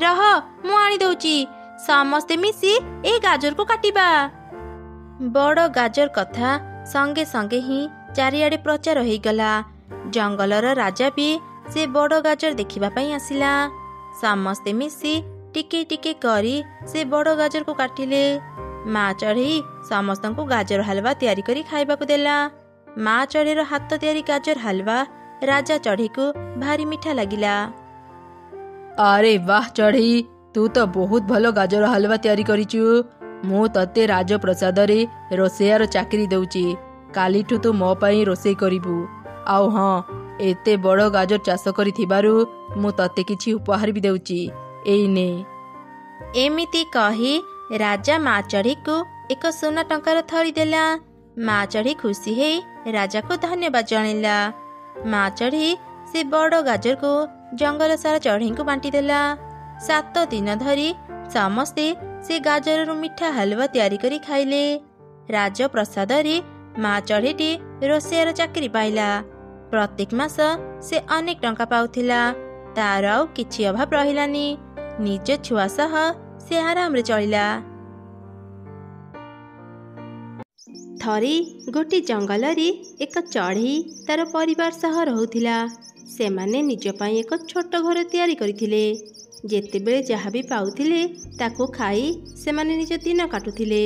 ରହ, ମୁଁ ଆଣି ଦଉଛି। ସମସ୍ତେ ମିଶି ଏ ଗାଜରକୁ କାଟିବା। ବଡ଼ ଗାଜର କଥା ସଙ୍ଗେ ସଙ୍ଗେ ହିଁ ଚାରିଆଡ଼େ ପ୍ରଚାର ହେଇଗଲା। ଜଙ୍ଗଲର ରାଜା ବି ସେ ବଡ଼ ଗାଜର ଦେଖିବା ପାଇଁ ଆସିଲା। ସମସ୍ତେ ମିଶି ଟିକେ ଟିକେ କରି ସେ ବଡ଼ ଗାଜରକୁ କାଟିଲେ। ମା ଚଢ଼େଇ ସମସ୍ତଙ୍କୁ ଗାଜର ହାଲୁଆ ତିଆରି କରି ଖାଇବାକୁ ଦେଲା। ମା ଚଢ଼େଇର ହାତ ତିଆରି ଗାଜର ହାଲୁଆ ରାଜା ଚଢ଼େଇକୁ ଭାରି ମିଠା ଲାଗିଲା। ଆରେ ବାହ ଚଢ଼େଇ, ତୁ ତ ବହୁତ ଭଲ ଗାଜର ହାଲୁଆ ତିଆରି କରିଛୁ। ମୁଁ ତତେ ରାଜପ୍ରସାଦରେ ରୋଷେଇଆର ଚାକିରି ଦେଉଛି। କାଲିଠୁ ତୁ ମୋ ପାଇଁ ରୋଷେଇ କରିବୁ। ଆଉ ହଁ, ଏତେ ବଡ଼ ଗାଜର ଚାଷ କରିଥିବାରୁ ମୁଁ ତତେ କିଛି ଉପହାର ବି ଦେଉଛି। ଏଇ ନେ। ଏମିତି କହି ରାଜା ମା ଚଢ଼େଇକୁ ଏକ ସୁନା ଟଙ୍କାର ଥଳି ଦେଲା। ମା ଚଢ଼େଇ ଖୁସି ହେଇ ରାଜାକୁ ଧନ୍ୟବାଦ ଜଣାଇଲା। ମା ଚଢ଼େଇ ସେ ବଡ଼ ଗାଜରକୁ ଜଙ୍ଗଲ ସାରା ଚଢ଼େଇଙ୍କୁ ବାଣ୍ଟିଦେଲା। 7 ଦିନ ଧରି ସମସ୍ତେ ସେ ଗାଜରରୁ ମିଠା ହାଲୁଆ ତିଆରି କରି ଖାଇଲେ। ରାଜପ୍ରସାଦରେ ମା ଚଢ଼େଇଟି ରୋଷେଇଆର ଚାକିରି ପାଇଲା। ପ୍ରତ୍ୟେକ ମାସ ସେ ଅନେକ ଟଙ୍କା ପାଉଥିଲା। ତାର ଆଉ କିଛି ଅଭାବ ରହିଲାନି। ନିଜ ଛୁଆ ସହ ସେ ଆରାମରେ ଚଳିଲା। ଥରେ ଗୋଟିଏ ଜଙ୍ଗଲରେ ଏକ ଚଢ଼େଇ ତାର ପରିବାର ସହ ରହୁଥିଲା। ସେମାନେ ନିଜ ପାଇଁ ଏକ ଛୋଟ ଘର ତିଆରି କରିଥିଲେ। ଯେତେବେଳେ ଯାହା ବି ପାଉଥିଲେ ତାକୁ ଖାଇ ସେମାନେ ନିଜ ଦିନ କାଟୁଥିଲେ।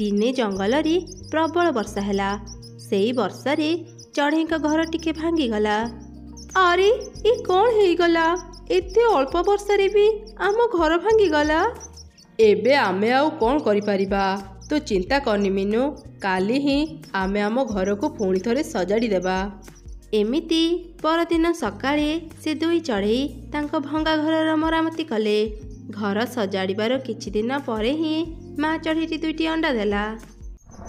ଦିନେ ଜଙ୍ଗଲରେ ପ୍ରବଳ ବର୍ଷା ହେଲା। ସେଇ ବର୍ଷାରେ ଚଢ଼େଇଙ୍କ ଘର ଟିକେ ଭାଙ୍ଗିଗଲା। ଆରେ, ଏ କ'ଣ ହେଇଗଲା? ଏତେ ଅଳ୍ପ ବର୍ଷାରେ ବି ଆମ ଘର ଭାଙ୍ଗିଗଲା। ଏବେ ଆମେ ଆଉ କ'ଣ କରିପାରିବା? ତୁ ଚିନ୍ତା କରନି ମିନୁ, କାଲି ହିଁ ଆମେ ଆମ ଘରକୁ ପୁଣି ଥରେ ସଜାଡ଼ି ଦେବା। ଏମିତି ପରଦିନ ସକାଳେ ସେ ଦୁଇ ଚଢ଼େଇ ତାଙ୍କ ଭଙ୍ଗା ଘରର ମରାମତି କଲେ। ଘର ସଜାଡ଼ିବାର କିଛି ଦିନ ପରେ ହିଁ ମା ଚଢ଼େଇଟି 2ଟି ଅଣ୍ଡା ଦେଲା।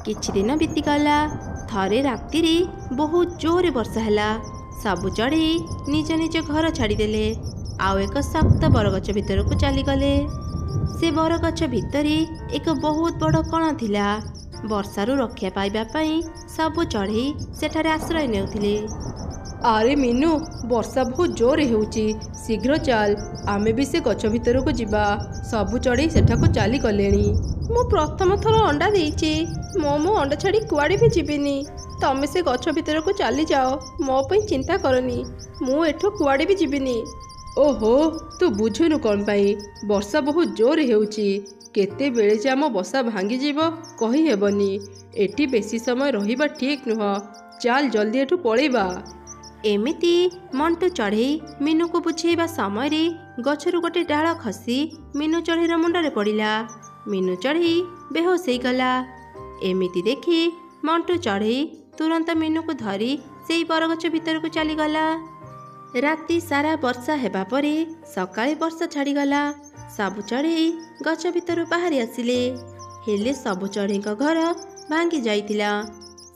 କିଛି ଦିନ ବିତିଗଲା। ଥରେ ରାତିରେ ବହୁତ ଜୋରରେ ବର୍ଷା ହେଲା। ସବୁ ଚଢ଼େଇ ନିଜ ନିଜ ଘର ଛାଡ଼ିଦେଲେ। ଆଉ ଏକ ଶକ୍ତ ବରଗଛ ଭିତରକୁ ଚାଲିଗଲେ। ସେ ବରଗଛ ଭିତରେ ଏକ ବହୁତ ବଡ଼ କଣା ଥିଲା। ବର୍ଷାରୁ ରକ୍ଷା ପାଇବା ପାଇଁ ସବୁ ଚଢ଼େଇ ସେଠାରେ ଆଶ୍ରୟ ନେଉଥିଲେ। ଆରେ ମିନୁ, ବର୍ଷା ବହୁତ ଜୋରରେ ହେଉଛି। ଶୀଘ୍ର ଚାଲ, ଆମେ ବି ସେ ଗଛ ଭିତରକୁ ଯିବା। ସବୁ ଚଢ଼େଇ ସେଠାକୁ ଚାଲିଗଲେଣି। ମୁଁ ପ୍ରଥମ ଥର ଅଣ୍ଡା ଦେଇଛି। ମୋ ଅଣ୍ଡା ଛାଡ଼ି କୁଆଡ଼େ ବି ଯିବିନି। ତମେ ସେ ଗଛ ଭିତରକୁ ଚାଲିଯାଅ। ମୋ ପାଇଁ ଚିନ୍ତା କରନି। ମୁଁ ଏଠୁ କୁଆଡ଼େ ବି ଯିବିନି। ଓହୋ, ତୁ ବୁଝୁନୁ କ'ଣ ପାଇଁ? ବର୍ଷା ବହୁତ ଜୋରରେ ହେଉଛି। କେତେବେଳେ ଯେ ଆମ ବସା ଭାଙ୍ଗିଯିବ କହିହେବନି। ଏଠି ବେଶୀ ସମୟ ରହିବା ଠିକ୍ ନୁହଁ। ଚାଲ ଜଲ୍ଦି ଏଠୁ ପଳେଇବା। ଏମିତି ମଣ୍ଟୁ ଚଢ଼େଇ ମିନୁକୁ ବୁଝେଇବା ସମୟରେ ଗଛରୁ ଗୋଟେ ଡାଳ ଖସି ମିନୁ ଚଢ଼େଇର ମୁଣ୍ଡରେ ପଡ଼ିଲା। ମିନୁ ଚଢ଼େଇ ବେହୋସ ହେଇଗଲା। ଏମିତି ଦେଖି ମଣ୍ଟୁ ଚଢ଼େଇ ତୁରନ୍ତ ମିନୁକୁ ଧରି ସେଇ ବରଗଛ ଭିତରକୁ ଚାଲିଗଲା। ରାତି ସାରା ବର୍ଷା ହେବା ପରେ ସକାଳେ ବର୍ଷା ଛାଡ଼ିଗଲା। ସବୁ ଚଢ଼େଇ ଗଛ ଭିତରୁ ବାହାରି ଆସିଲେ। ହେଲେ ସବୁ ଚଢ଼େଇଙ୍କ ଘର ଭାଙ୍ଗି ଯାଇଥିଲା।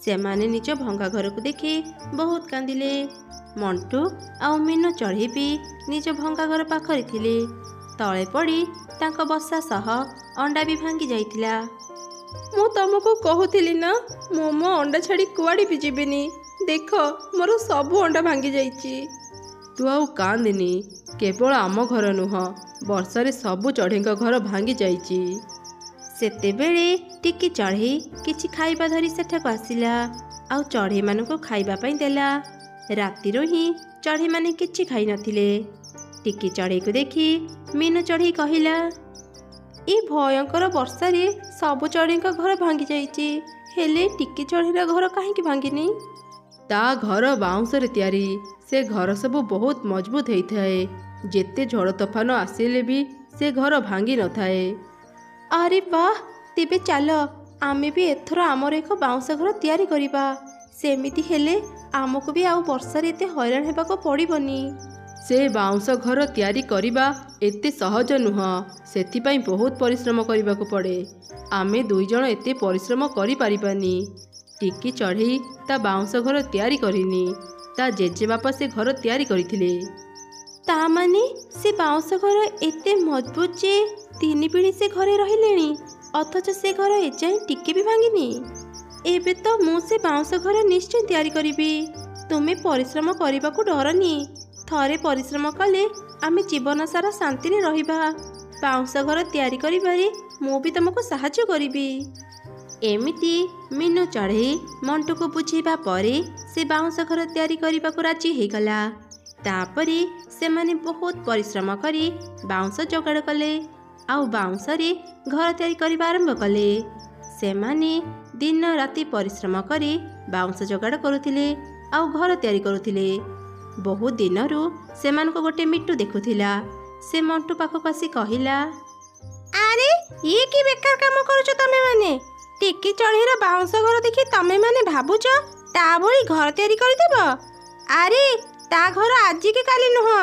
ସେମାନେ ନିଜ ଭଙ୍ଗା ଘରକୁ ଦେଖି ବହୁତ କାନ୍ଦିଲେ। ମଣ୍ଟୁ ଆଉ ମିନୁ ଚଢ଼େଇ ବି ନିଜ ଭଙ୍ଗା ଘର ପାଖରେ ଥିଲେ। ତଳେ ପଡ଼ି ତାଙ୍କ ବସା ସହ ଅଣ୍ଡା ବି ଭାଙ୍ଗି ଯାଇଥିଲା। ମୁଁ ତମକୁ କହୁଥିଲି ନା, ମୁଁ ମୋ ଅଣ୍ଡା ଛାଡ଼ି କୁଆଡ଼େ ବି ଯିବିନି। ଦେଖ, ମୋର ସବୁ ଅଣ୍ଡା ଭାଙ୍ଗି ଯାଇଛି। ତୁ ଆଉ କାନ୍ଦିନି। କେବଳ ଆମ ଘର ନୁହଁ, ବର୍ଷାରେ ସବୁ ଚଢ଼େଇଙ୍କ ଘର ଭାଙ୍ଗି ଯାଇଛି। ସେତେବେଳେ ଟିକି ଚଢ଼େଇ କିଛି ଖାଇବା ଧରି ସେଠାକୁ ଆସିଲା। ଆଉ ଚଢ଼େଇମାନଙ୍କୁ ଖାଇବା ପାଇଁ ଦେଲା। ରାତିରୁ ହିଁ ଚଢ଼େଇମାନେ କିଛି ଖାଇନଥିଲେ। ଟିକି ଚଢ଼େଇକୁ ଦେଖି ମିନୁ ଚଢ଼େଇ କହିଲା, ଏ ଭୟଙ୍କର ବର୍ଷାରେ ସବୁ ଚଢ଼େଇଙ୍କ ଘର ଭାଙ୍ଗି ଯାଇଛି। ହେଲେ ଟିକି ଚଢ଼େଇର ଘର କାହିଁକି ଭାଙ୍ଗିନି? ତା ଘର ବାଉଁଶରେ ତିଆରି। ସେ ଘର ସବୁ ବହୁତ ମଜବୁତ ହେଇଥାଏ। ଯେତେ ଝଡ଼ ତୋଫାନ ଆସିଲେ ବି ସେ ଘର ଭାଙ୍ଗି ନଥାଏ। ଆରେ ବାଃ, ତେବେ ଚାଲ ଆମେ ବି ଏଥର ଆମର ଏକ ବାଉଁଶ ଘର ତିଆରି କରିବା। ସେମିତି ହେଲେ ଆମକୁ ବି ଆଉ ବର୍ଷାରେ ଏତେ ହଇରାଣ ହେବାକୁ ପଡ଼ିବନି। ସେ ବାଉଁଶ ଘର ତିଆରି କରିବା ଏତେ ସହଜ ନୁହଁ। ସେଥିପାଇଁ ବହୁତ ପରିଶ୍ରମ କରିବାକୁ ପଡ଼େ। ଆମେ 2 ଜଣ ଏତେ ପରିଶ୍ରମ କରିପାରିବାନି। ଟିକି ଚଢ଼େଇ ତା ବାଉଁଶ ଘର ତିଆରି କରିନି। ତା ଜେଜେବାପା ସେ ଘର ତିଆରି କରିଥିଲେ। ତା ମାନେ ସେ ବାଉଁଶ ଘର ଏତେ ମଜବୁତ ଯେ 3 ପିଢ଼ି ସେ ଘରେ ରହିଲେଣି, ଅଥଚ ସେ ଘର ଏଯାଏଁ ଟିକେ ବି ଭାଙ୍ଗିନି। ଏବେ ତ ମୁଁ ସେ ବାଉଁଶ ଘର ନିଶ୍ଚୟ ତିଆରି କରିବି। ତୁମେ ପରିଶ୍ରମ କରିବାକୁ ଡରନି। ଥରେ ପରିଶ୍ରମ କଲେ ଆମେ ଜୀବନ ସାରା ଶାନ୍ତିରେ ରହିବା। ବାଉଁଶ ଘର ତିଆରି କରିବାରେ ମୁଁ ବି ତମକୁ ସାହାଯ୍ୟ କରିବି। ଏମିତି ମିନୁ ଚଢ଼େଇ ମଣ୍ଟୁକୁ ବୁଝେଇବା ପରେ ସେ ବାଉଁଶ ଘର ତିଆରି କରିବାକୁ ରାଜି ହେଇଗଲା। ତାପରେ ସେମାନେ ବହୁତ ପରିଶ୍ରମ କରି ବାଉଁଶ ଯୋଗାଡ଼ କଲେ ଆଉ ବାଉଁଶରେ ଘର ତିଆରି କରିବା ଆରମ୍ଭ କଲେ। ସେମାନେ ଦିନ ରାତି ପରିଶ୍ରମ କରି ବାଉଁଶ ଯୋଗାଡ଼ କରୁଥିଲେ ଆଉ ଘର ତିଆରି କରୁଥିଲେ। ବହୁତ ଦିନରୁ ସେମାନଙ୍କୁ ଗୋଟେ ମିଟୁ ଦେଖୁଥିଲା। ସେ ମଣ୍ଟୁ ପାଖକୁ ଆସି କହିଲା, ଆରେ ଇଏ କି ବେକାର କାମ କରୁଛ ତମେ ମାନେ? ଟିକି ଚଢ଼େଇର ବାଉଁଶ ଘର ଦେଖି ତମେ ମାନେ ଭାବୁଛ ତା ଭଳି ଘର ତିଆରି କରିଦେବ? ଆରେ ତା ଘର ଆଜି କି କାଲି ନୁହଁ,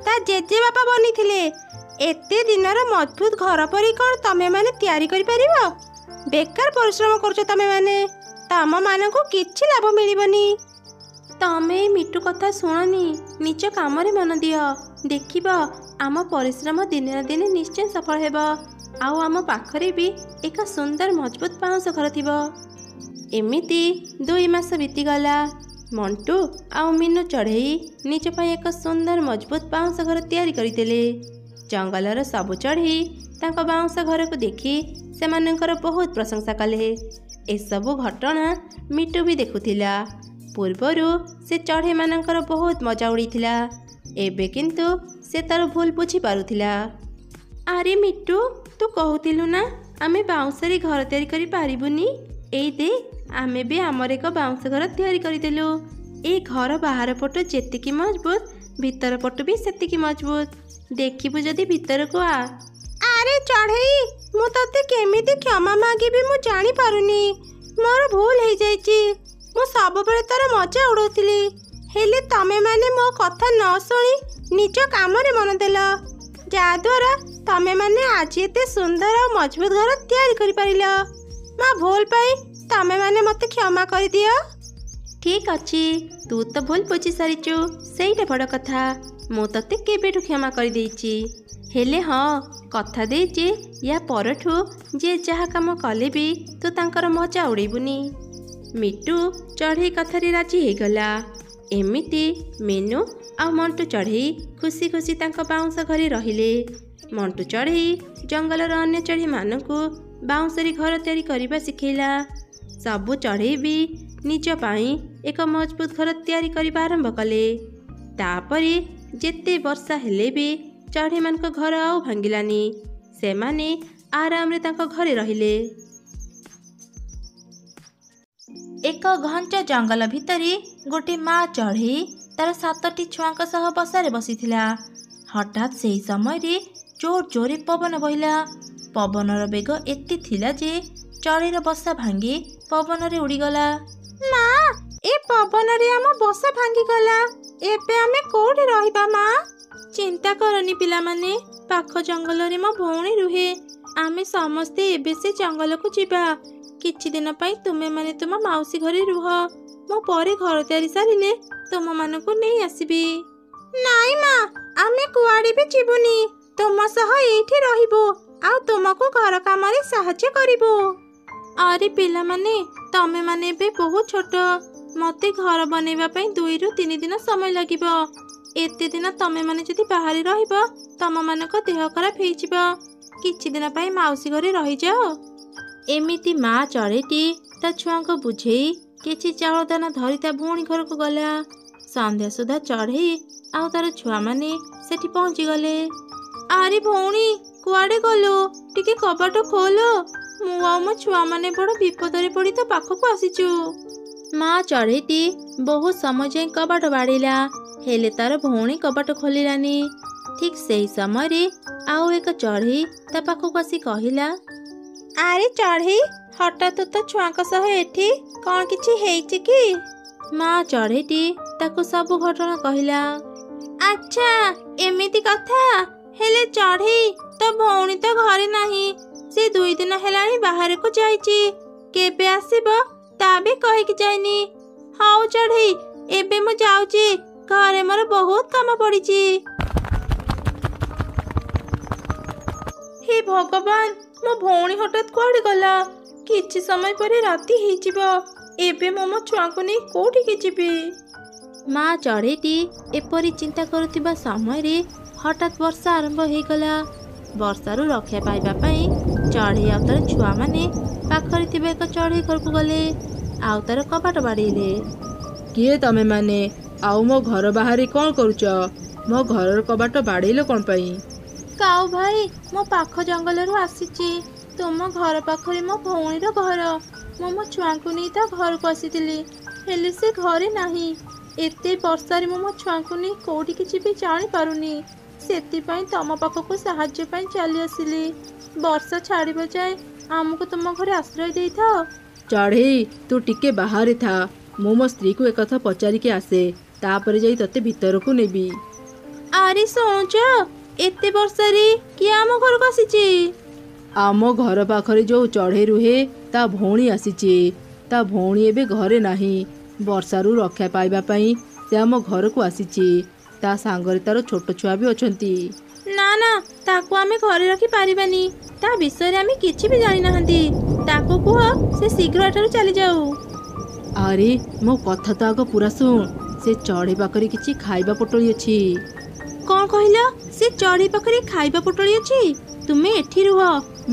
ତା ଜେଜେବାପା ବନିଥିଲେ। ଏତେ ଦିନର ମଜବୁତ ଘର ପରି କ'ଣ ତମେ ମାନେ ତିଆରି କରିପାରିବ? ବେକାର ପରିଶ୍ରମ କରୁଛ ତମେ ମାନେ, ତମ ମାନଙ୍କୁ କିଛି ଲାଭ ମିଳିବନି। ତମେ ମିଟୁ କଥା ଶୁଣନି, ନିଜ କାମରେ ମନ ଦିଅ। ଦେଖିବ ଆମ ପରିଶ୍ରମ ଦିନେ ନା ଦିନେ ନିଶ୍ଚୟ ସଫଳ ହେବ ଆଉ ଆମ ପାଖରେ ବି ଏକ ସୁନ୍ଦର ମଜବୁତ ବାଉଁଶ ଘର ଥିବ। ଏମିତି 2 ମାସ ବିତିଗଲା। ମଣ୍ଟୁ ଆଉ ମିନୁ ଚଢ଼େଇ ନିଜ ପାଇଁ ଏକ ସୁନ୍ଦର ମଜବୁତ ବାଉଁଶ ଘର ତିଆରି କରିଥିଲେ। ଜଙ୍ଗଲର ସବୁ ଚଢ଼େଇ ତାଙ୍କ ବାଉଁଶ ଘରକୁ ଦେଖି ସେମାନଙ୍କର ବହୁତ ପ୍ରଶଂସା କଲେ। ଏସବୁ ଘଟଣା ମିଟୁ ବି ଦେଖୁଥିଲା। ପୂର୍ବରୁ ସେ ଚଢ଼େଇମାନଙ୍କର ବହୁତ ମଜା ଉଡ଼େଇଥିଲା। ଏବେ କିନ୍ତୁ ସେ ତାର ଭୁଲ ବୁଝିପାରୁଥିଲା। ଆରେ ମିଟୁ, ତୁ କହୁଥିଲୁ ନା ଆମେ ବାଉଁଶରେ ଘର ତିଆରି କରିପାରିବୁନି? ଏଇ ଦେ, ଆମେ ବି ଆମର ଏକ ବାଉଁଶ ଘର ତିଆରି କରିଦେଲୁ। ଏ ଘର ବାହାର ପଟୁ ଯେତିକି ମଜବୁତ, ଭିତର ପଟୁ ବି ସେତିକି ମଜବୁତ। ଦେଖିବୁ ଯଦି ଭିତରକୁ ଆ। ଆରେ ଚଢ଼େଇ, ମୁଁ ତତେ କେମିତି କ୍ଷମା ମାଗିବି ମୁଁ ଜାଣିପାରୁନି। ମୋର ଭୁଲ ହେଇଯାଇଛି। ମୁଁ ସବୁବେଳେ ତୋର ମଜା ଉଡ଼ଉଥିଲି, ହେଲେ ତମେ ମାନେ ମୋ କଥା ନ ଶୁଣି ନିଜ କାମରେ ମନ ଦେଲ, ଯାହାଦ୍ୱାରା ତମେ ମାନେ ଆଜି ଏତେ ସୁନ୍ଦର ଆଉ ମଜବୁତ ଘର ତିଆରି କରିପାରିଲ। ମୋ ଭୁଲ ପାଇଁ ତମେ ମାନେ ମୋତେ କ୍ଷମା କରିଦିଅ। ଠିକ୍ ଅଛି, ତୁ ତ ଭୁଲ ବୁଝି ସାରିଛୁ, ସେଇଟା ବଡ଼ କଥା। ମୁଁ ତତେ କେବେଠୁ କ୍ଷମା କରିଦେଇଛି। ହେଲେ ହଁ, କଥା ଦେଇଛି ୟା ପରଠୁ ଯିଏ ଯାହା କାମ କଲେ ବି ତୁ ତାଙ୍କର ମଜା ଉଡ଼େଇବୁନି। ମିଟୁ ଚଢ଼େଇ କଥାରେ ରାଜି ହେଇଗଲା। ଏମିତି ମିନୁ ଆଉ ମଣ୍ଟୁ ଚଢ଼େଇ ଖୁସି ଖୁସି ତାଙ୍କ ବାଉଁଶ ଘରେ ରହିଲେ। ମଣ୍ଟୁ ଚଢ଼େଇ ଜଙ୍ଗଲର ଅନ୍ୟ ଚଢ଼େଇମାନଙ୍କୁ ବାଉଁଶରେ ଘର ତିଆରି କରିବା ଶିଖେଇଲା। ସବୁ ଚଢ଼େଇ ବି ନିଜ ପାଇଁ ଏକ ମଜବୁତ ଘର ତିଆରି କରିବା ଆରମ୍ଭ କଲେ। ତାପରେ ଯେତେ ବର୍ଷା ହେଲେ ବି ଚଢ଼େଇମାନଙ୍କ ଘର ଆଉ ଭାଙ୍ଗିଲାନି। ସେମାନେ ଆରାମରେ ତାଙ୍କ ଘରେ ରହିଲେ। ଏକ ଘଞ୍ଚ ଜଙ୍ଗଲ ଭିତରେ ଗୋଟିଏ ମା ଚଢ଼େଇ ତାର 7ଟି ଛୁଆଙ୍କ ସହ ବସାରେ ବସିଥିଲା। ହଠାତ୍ ସେହି ସମୟରେ ଜୋର ଜୋରେ ପବନ ବହିଲା। ପବନର ବେଗ ଏତେ ଥିଲା ଯେ ଚଢ଼େଇର ବସା ଭାଙ୍ଗି ପବନରେ ଉଡ଼ିଗଲା। ମା, ଏ ପବନରେ ଆମ ବସା ଭାଙ୍ଗିଗଲା। ଏବେ ଆମେ କୋଉଠି ରହିବା ମା? ଚିନ୍ତା କରନି ପିଲାମାନେ, ପାଖ ଜଙ୍ଗଲରେ ମୋ ଭଉଣୀ ରୁହେ। ଆମେ ସମସ୍ତେ ଏବେ ସେ ଜଙ୍ଗଲକୁ ଯିବା। କିଛି ଦିନ ପାଇଁ ତୁମେମାନେ ତୁମ ମାଉସୀ ଘରେ ରୁହ। ମୁଁ ପରେ ଘର ତିଆରି ସାରିଲେ ତୁମମାନଙ୍କୁ ନେଇ ଆସିବି। ନାଇଁ ମା, ଆମେ କୁଆଡ଼େ ବି ଯିବୁନି। ତୁମ ସହ ଏଇଠି ରହିବୁ ଆଉ ତୁମକୁ ଘର କାମରେ ସାହାଯ୍ୟ କରିବୁ। ଆରେ ପିଲାମାନେ, ତମେମାନେ ଏବେ ବହୁତ ଛୋଟ। ମୋତେ ଘର ବନେଇବା ପାଇଁ 2ରୁ 3 ଦିନ ସମୟ ଲାଗିବ। ଏତେ ଦିନ ତମେମାନେ ଯଦି ବାହାରେ ରହିବ, ତମମାନଙ୍କ ଦେହ ଖରାପ ହେଇଯିବ। କିଛି ଦିନ ପାଇଁ ମାଉସୀ ଘରେ ରହିଯାଅ। ଏମିତି ମା ଚଢ଼େଇଟି ତା ଛୁଆଙ୍କୁ ବୁଝେଇ କିଛି ଚାଉଳ ଦାନା ଧରି ତା ଭଉଣୀ ଘରକୁ ଗଲା। ସନ୍ଧ୍ୟା ସୁଦ୍ଧା ଚଢ଼େଇ ଆଉ ତାର ଛୁଆମାନେ ସେଠି ପହଞ୍ଚିଗଲେ। ଆରେ ଭଉଣୀ, କୁଆଡ଼େ ଗଲୁ? ଟିକେ କବାଟ ଖୋଲ। ମୁଁ ଆଉ ମୋ ଛୁଆମାନେ ବଡ଼ ବିପଦରେ ପଡ଼ି ତୋ ପାଖକୁ ଆସିଛୁ। ମା ଚଢ଼େଇଟି ବହୁତ ସମୟ ଯାଏଁ କବାଟ ବାଡ଼େଇଲା, ହେଲେ ତାର ଭଉଣୀ କବାଟ ଖୋଲିଲାନି। ଠିକ୍ ସେହି ସମୟରେ ଆଉ ଏକ ଚଢ଼େଇ ତା ପାଖକୁ ଆସି କହିଲା, ଆରେ ଚଢ଼େଇ, ହଠାତ୍ ତୁ ତୋ ଛୁଆଙ୍କ ସହ ଏଠି, କ'ଣ କିଛି ହେଇଛି କି? ମା ଚଢ଼େଇଟି ତାକୁ ସବୁ ଘଟଣା କହିଲା। ଆଚ୍ଛା, ଏମିତି କଥା। ହେଲେ ଚଢ଼େଇ, ତୋ ଭଉଣୀ ତ ଘରେ ନାହିଁ। ସେ 2 ଦିନ ହେଲାଣି ବାହାରକୁ ଯାଇଛି। କେବେ ଆସିବ ତା ବି କହିକି ଯାଇନି। ହଉ ଚଢ଼େଇ, ଏବେ ମୁଁ ଯାଉଛି। ଘରେ ମୋର ବହୁତ କାମ ପଡ଼ିଛି। ହେ ଭଗବାନ, ମୋ ଭଉଣୀ ହଠାତ୍ କୁଆଡ଼େ ଗଲା? କିଛି ସମୟ ପରେ ରାତି ହେଇଯିବ। ଏବେ ମୁଁ ମୋ ଛୁଆଙ୍କୁ ନେଇ କୋଉଠିକି ଯିବି? ମା ଚଢ଼େଇଟି ଏପରି ଚିନ୍ତା କରୁଥିବା ସମୟରେ ହଠାତ୍ ବର୍ଷା ଆରମ୍ଭ ହେଇଗଲା। ବର୍ଷାରୁ ରକ୍ଷା ପାଇବା ପାଇଁ ଚଢ଼େଇ ଆଉ ତାର ଛୁଆମାନେ ପାଖରେ ଥିବା ଏକ ଚଢ଼େଇ ଘରକୁ ଗଲେ ଆଉ ତାର କବାଟ ବାଡ଼େଇଲେ। କିଏ ତମେ ମାନେ? ଆଉ ମୋ ଘର ବାହାରେ କ'ଣ କରୁଛ? ମୋ ଘରର କବାଟ ବାଡ଼େଇଲ କ'ଣ ପାଇଁ? କାଉ ଭାଇ, ମୋ ପାଖ ଜଙ୍ଗଲରୁ ଆସିଛି। ତୁମ ଘର ପାଖରେ ମୋ ଭଉଣୀର ଘର। ମୁଁ ମୋ ଛୁଆଙ୍କୁ ନେଇ ତା ଘରକୁ ଆସିଥିଲି, ହେଲେ ସେ ଘରେ ନାହିଁ। ଏତେ ବର୍ଷାରେ ମୁଁ ମୋ ଛୁଆଙ୍କୁ ନେଇ କୋଉଠିକି ଯିବି ଜାଣିପାରୁନି। ସେଥିପାଇଁ ତମ ପାଖକୁ ସାହାଯ୍ୟ ପାଇଁ ଚାଲି ଆସିଲି। ବର୍ଷା ଛାଡ଼ିବା ଯାଏ ଆମକୁ ତୁମ ଘରେ ଆଶ୍ରୟ ଦେଇଥାଅ। ଚଢ଼େଇ, ତୁ ଟିକେ ବାହାରେ ଥା। ମୁଁ ମୋ ସ୍ତ୍ରୀକୁ ଏକଥା ପଚାରିକି ଆସେ, ତାପରେ ଯାଇ ତତେ ଭିତରକୁ ନେବି। ଆରେ ଶୁଣୁଛ, ଏତେ ବର୍ଷାରେ କିଏ ଆମ ଘରକୁ ଆସିଛି? ଆମ ଘର ପାଖରେ ଯୋଉ ଚଢ଼େଇ ରୁହେ ତା ଭଉଣୀ ଆସିଛି। ତା ଭଉଣୀ ଏବେ ଘରେ ନାହିଁ। ବର୍ଷାରୁ ରକ୍ଷା ପାଇବା ପାଇଁ ସେ ଆମ ଘରକୁ ଆସିଛି। ତା ସାଙ୍ଗରେ ତାର ଛୋଟ ଛୁଆ ବି ଅଛନ୍ତି। ନା ନା, ତାକୁ ଆମେ ଘରେ ରଖି ପାରିବାନି। ତା ବିଷୟରେ ଆମେ କିଛି ବି ଜାଣିନାହାନ୍ତି। ତାକୁ କୁହ ସେ ଶୀଘ୍ର ଏଠାରୁ ଚାଲିଯାଉ। ଆରେ ମୋ କଥା ତ ଆଗ ପୁରା ଶୁଣ। ସେ ଚଢ଼େଇ ପାଖରେ କିଛି ଖାଇବା ପୋଟଳି ଅଛି। କ'ଣ କହିଲ? ସେ ଚଢ଼େଇ ପାଖରେ ଖାଇବା ପୋଟଳି ଅଛି? ତୁମେ ଏଠି ରୁହ,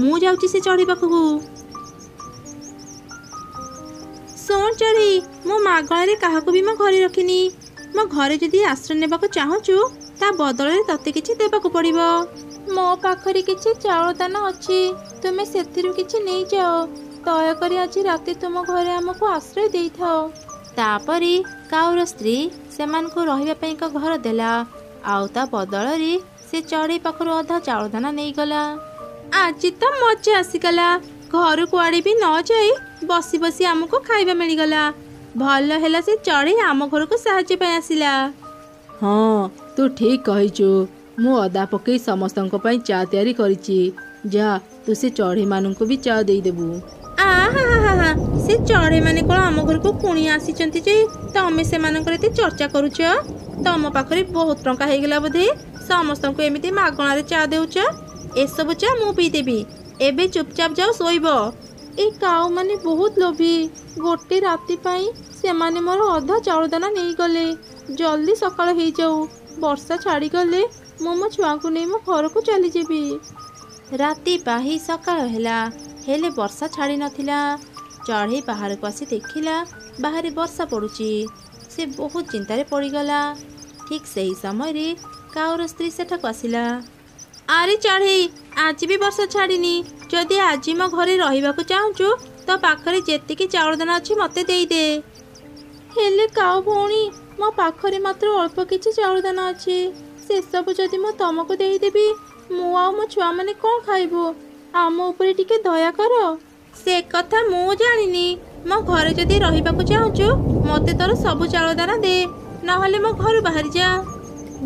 ମୁଁ ଯାଉଛି ସେ ଚଢ଼େଇ ପାଖକୁ। ଶୁଣ ଚଢ଼େଇ, ମୁଁ ମାଗଣାରେ କାହାକୁ ବି ମୋ ଘରେ ରଖିନି। ମୋ ଘରେ ଯଦି ଆଶ୍ରୟ ନେବାକୁ ଚାହୁଁଛୁ, ତା ବଦଳରେ ତତେ କିଛି ଦେବାକୁ ପଡ଼ିବ। ମୋ ପାଖରେ କିଛି ଚାଉଳ ଦାନା ଅଛି, ତୁମେ ସେଥିରୁ କିଛି ନେଇଯାଅ। ଦୟାକରି ଆଜି ରାତି ତୁମ ଘରେ ଆମକୁ ଆଶ୍ରୟ ଦେଇଥାଅ। ତାପରେ କାଉର ସ୍ତ୍ରୀ ସେମାନଙ୍କୁ ରହିବା ପାଇଁ ଏକ ଘର ଦେଲା, ଆଉ ତା ବଦଳରେ ସେ ଚଢ଼େଇ ପାଖରୁ ଅଧା ଚାଉଳ ଦାନା ନେଇଗଲା। ଆଜି ତ ମଜା ଆସିଗଲା। ଘରୁ କୁଆଡ଼େ ବି ନ ଯାଇ ବସି ବସି ଆମକୁ ଖାଇବା ମିଳିଗଲା। ଭଲ ହେଲା ସେ ଚଢ଼େଇ ଆମ ଘରକୁ ସାହାଯ୍ୟ ପାଇଁ ଆସିଲା। ହଁ, ତୁ ଠିକ୍ କହିଛୁ। ମୁଁ ଅଦା ପକେଇ ସମସ୍ତଙ୍କ ପାଇଁ ଚା ତିଆରି କରିଛି। ଯା, ତୁ ସେ ଚଢ଼େଇମାନଙ୍କୁ ବି ଚା ଦେଇଦେବୁ। ଆହା, ସେ ଚଢ଼େଇ ମାନେ କ'ଣ ଆମ ଘରକୁ କୁଣିଆ ଆସିଛନ୍ତି ଯେ ତମେ ସେମାନଙ୍କର ଏତେ ଚର୍ଚ୍ଚା କରୁଛ? ତମ ପାଖରେ ବହୁତ ଟଙ୍କା ହେଇଗଲା ବୋଧେ, ସମସ୍ତଙ୍କୁ ଏମିତି ମାଗଣାରେ ଚା ଦେଉଛ। ଏସବୁ ଚା ମୁଁ ପିଇଦେବି। ଏବେ ଚୁପଚାପ ଯାଅ ଶୋଇବ। ଏ କାଉ ମାନେ ବହୁତ ଲୋଭୀ। ଗୋଟେ ରାତି ପାଇଁ ସେମାନେ ମୋର ଅଧା ଚାଉଳ ଦାନା ନେଇଗଲେ। ଜଲ୍ଦି ସକାଳ ହେଇଯାଉ। ବର୍ଷା ଛାଡ଼ିଗଲେ ମୁଁ ମୋ ଛୁଆଙ୍କୁ ନେଇ ମୋ ଘରକୁ ଚାଲିଯିବି। ରାତି ପାହି ସକାଳ ହେଲା, ହେଲେ ବର୍ଷା ଛାଡ଼ି ନଥିଲା। ଚଢ଼େଇ ବାହାରକୁ ଆସି ଦେଖିଲା ବାହାରେ ବର୍ଷା ପଡ଼ୁଛି। ସେ ବହୁତ ଚିନ୍ତାରେ ପଡ଼ିଗଲା। ଠିକ୍ ସେହି ସମୟରେ କାଉର ସ୍ତ୍ରୀ ସେଠାକୁ ଆସିଲା। ଆରେ ଚଢ଼େଇ, ଆଜି ବି ବର୍ଷା ଛାଡ଼ିନି। ଯଦି ଆଜି ମୋ ଘରେ ରହିବାକୁ ଚାହୁଁଛୁ ତ ପାଖରେ ଯେତିକି ଚାଉଳ ଦାନା ଅଛି ମୋତେ ଦେଇଦେ। ହେଲେ କାଉ ଭଉଣୀ, ମୋ ପାଖରେ ମାତ୍ର ଅଳ୍ପ କିଛି ଚାଉଳ ଦାନା ଅଛି। ସେସବୁ ଯଦି ମୁଁ ତମକୁ ଦେଇଦେବି, ମୁଁ ଆଉ ମୋ ଛୁଆମାନେ କ'ଣ ଖାଇବୁ? ଆମ ଉପରେ ଟିକେ ଦୟା କର। ସେ କଥା ମୁଁ ଜାଣିନି। ମୋ ଘରେ ଯଦି ରହିବାକୁ ଚାହୁଁଛୁ ମୋତେ ତୋର ସବୁ ଚାଉଳ ଦାନା ଦେ, ନହେଲେ ମୋ ଘରୁ ବାହାରି ଯା।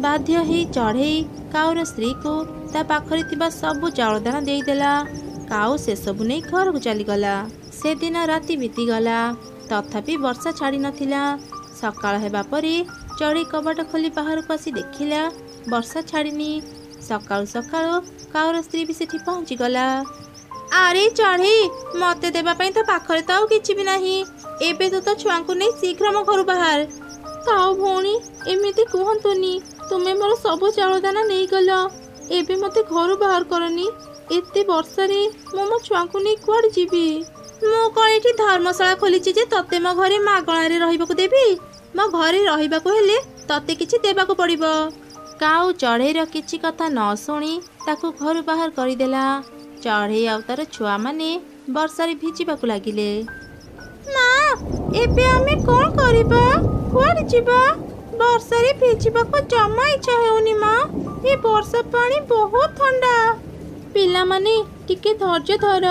ବାଧ୍ୟ ହେଇ ଚଢ଼େଇ କାଉର ସ୍ତ୍ରୀକୁ ତା ପାଖରେ ଥିବା ସବୁ ଚାଉଳ ଦାନା ଦେଇଦେଲା। କାଉ ସେସବୁ ନେଇ ଘରକୁ ଚାଲିଗଲା। ସେଦିନ ରାତି ବିତିଗଲା, ତଥାପି ବର୍ଷା ଛାଡ଼ି ନଥିଲା। ସକାଳ ହେବା ପରେ ଚଢ଼େଇ କବାଟ ଖୋଲି ବାହାରକୁ ଆସି ଦେଖିଲା ବର୍ଷା ଛାଡ଼ିନି। ସକାଳୁ ସକାଳୁ କାଉର ସ୍ତ୍ରୀ ବି ସେଠି ପହଞ୍ଚିଗଲା। ଆରେ ଚଢ଼େଇ, ମୋତେ ଦେବା ପାଇଁ ତ ପାଖରେ ତ ଆଉ କିଛି ବି ନାହିଁ। ଏବେ ତୁ ତ ଛୁଆଙ୍କୁ ନେଇ ଶୀଘ୍ର ମୋ ଘରୁ ବାହାର। କାଉ ଭଉଣୀ, ଏମିତି କୁହନ୍ତୁନି। ତୁମେ ମୋର ସବୁ ଚାଉଳ ଦାନା ନେଇଗଲ। ଏବେ ମୋତେ ଘରୁ ବାହାର କରନି। ଏତେ ବର୍ଷାରେ ମୁଁ ମୋ ଛୁଆଙ୍କୁ ନେଇ କୁଆଡ଼େ ଯିବି? ମୁଁ କ'ଣ ଏଠି ଧର୍ମଶାଳା ଖୋଲିଛି ଯେ ତତେ ମୋ ଘରେ ମାଗଣାରେ ରହିବାକୁ ଦେବି? ମୋ ଘରେ ରହିବାକୁ ହେଲେ ତତେ କିଛି ଦେବାକୁ ପଡ଼ିବ। କାଉ ଚଢ଼େଇର କିଛି କଥା ନ ଶୁଣି ତାକୁ ଘରୁ ବାହାର କରିଦେଲା। ଚଢ଼େଇ ଆଉ ତାର ଛୁଆମାନେ ବର୍ଷାରେ ଭିଜିବାକୁ ଲାଗିଲେ। ମା, ଏବେ ଆମେ କ'ଣ କରିବା? କୁଆଡ଼େ ଯିବା? ବର୍ଷାରେ ଭିଜିବାକୁ ଜମା ଇଚ୍ଛା ହେଉନି ମା। ଏ ବର୍ଷା ପାଣି ବହୁତ ଥଣ୍ଡା। ପିଲାମାନେ ଟିକେ ଧୈର୍ଯ୍ୟ ଧର।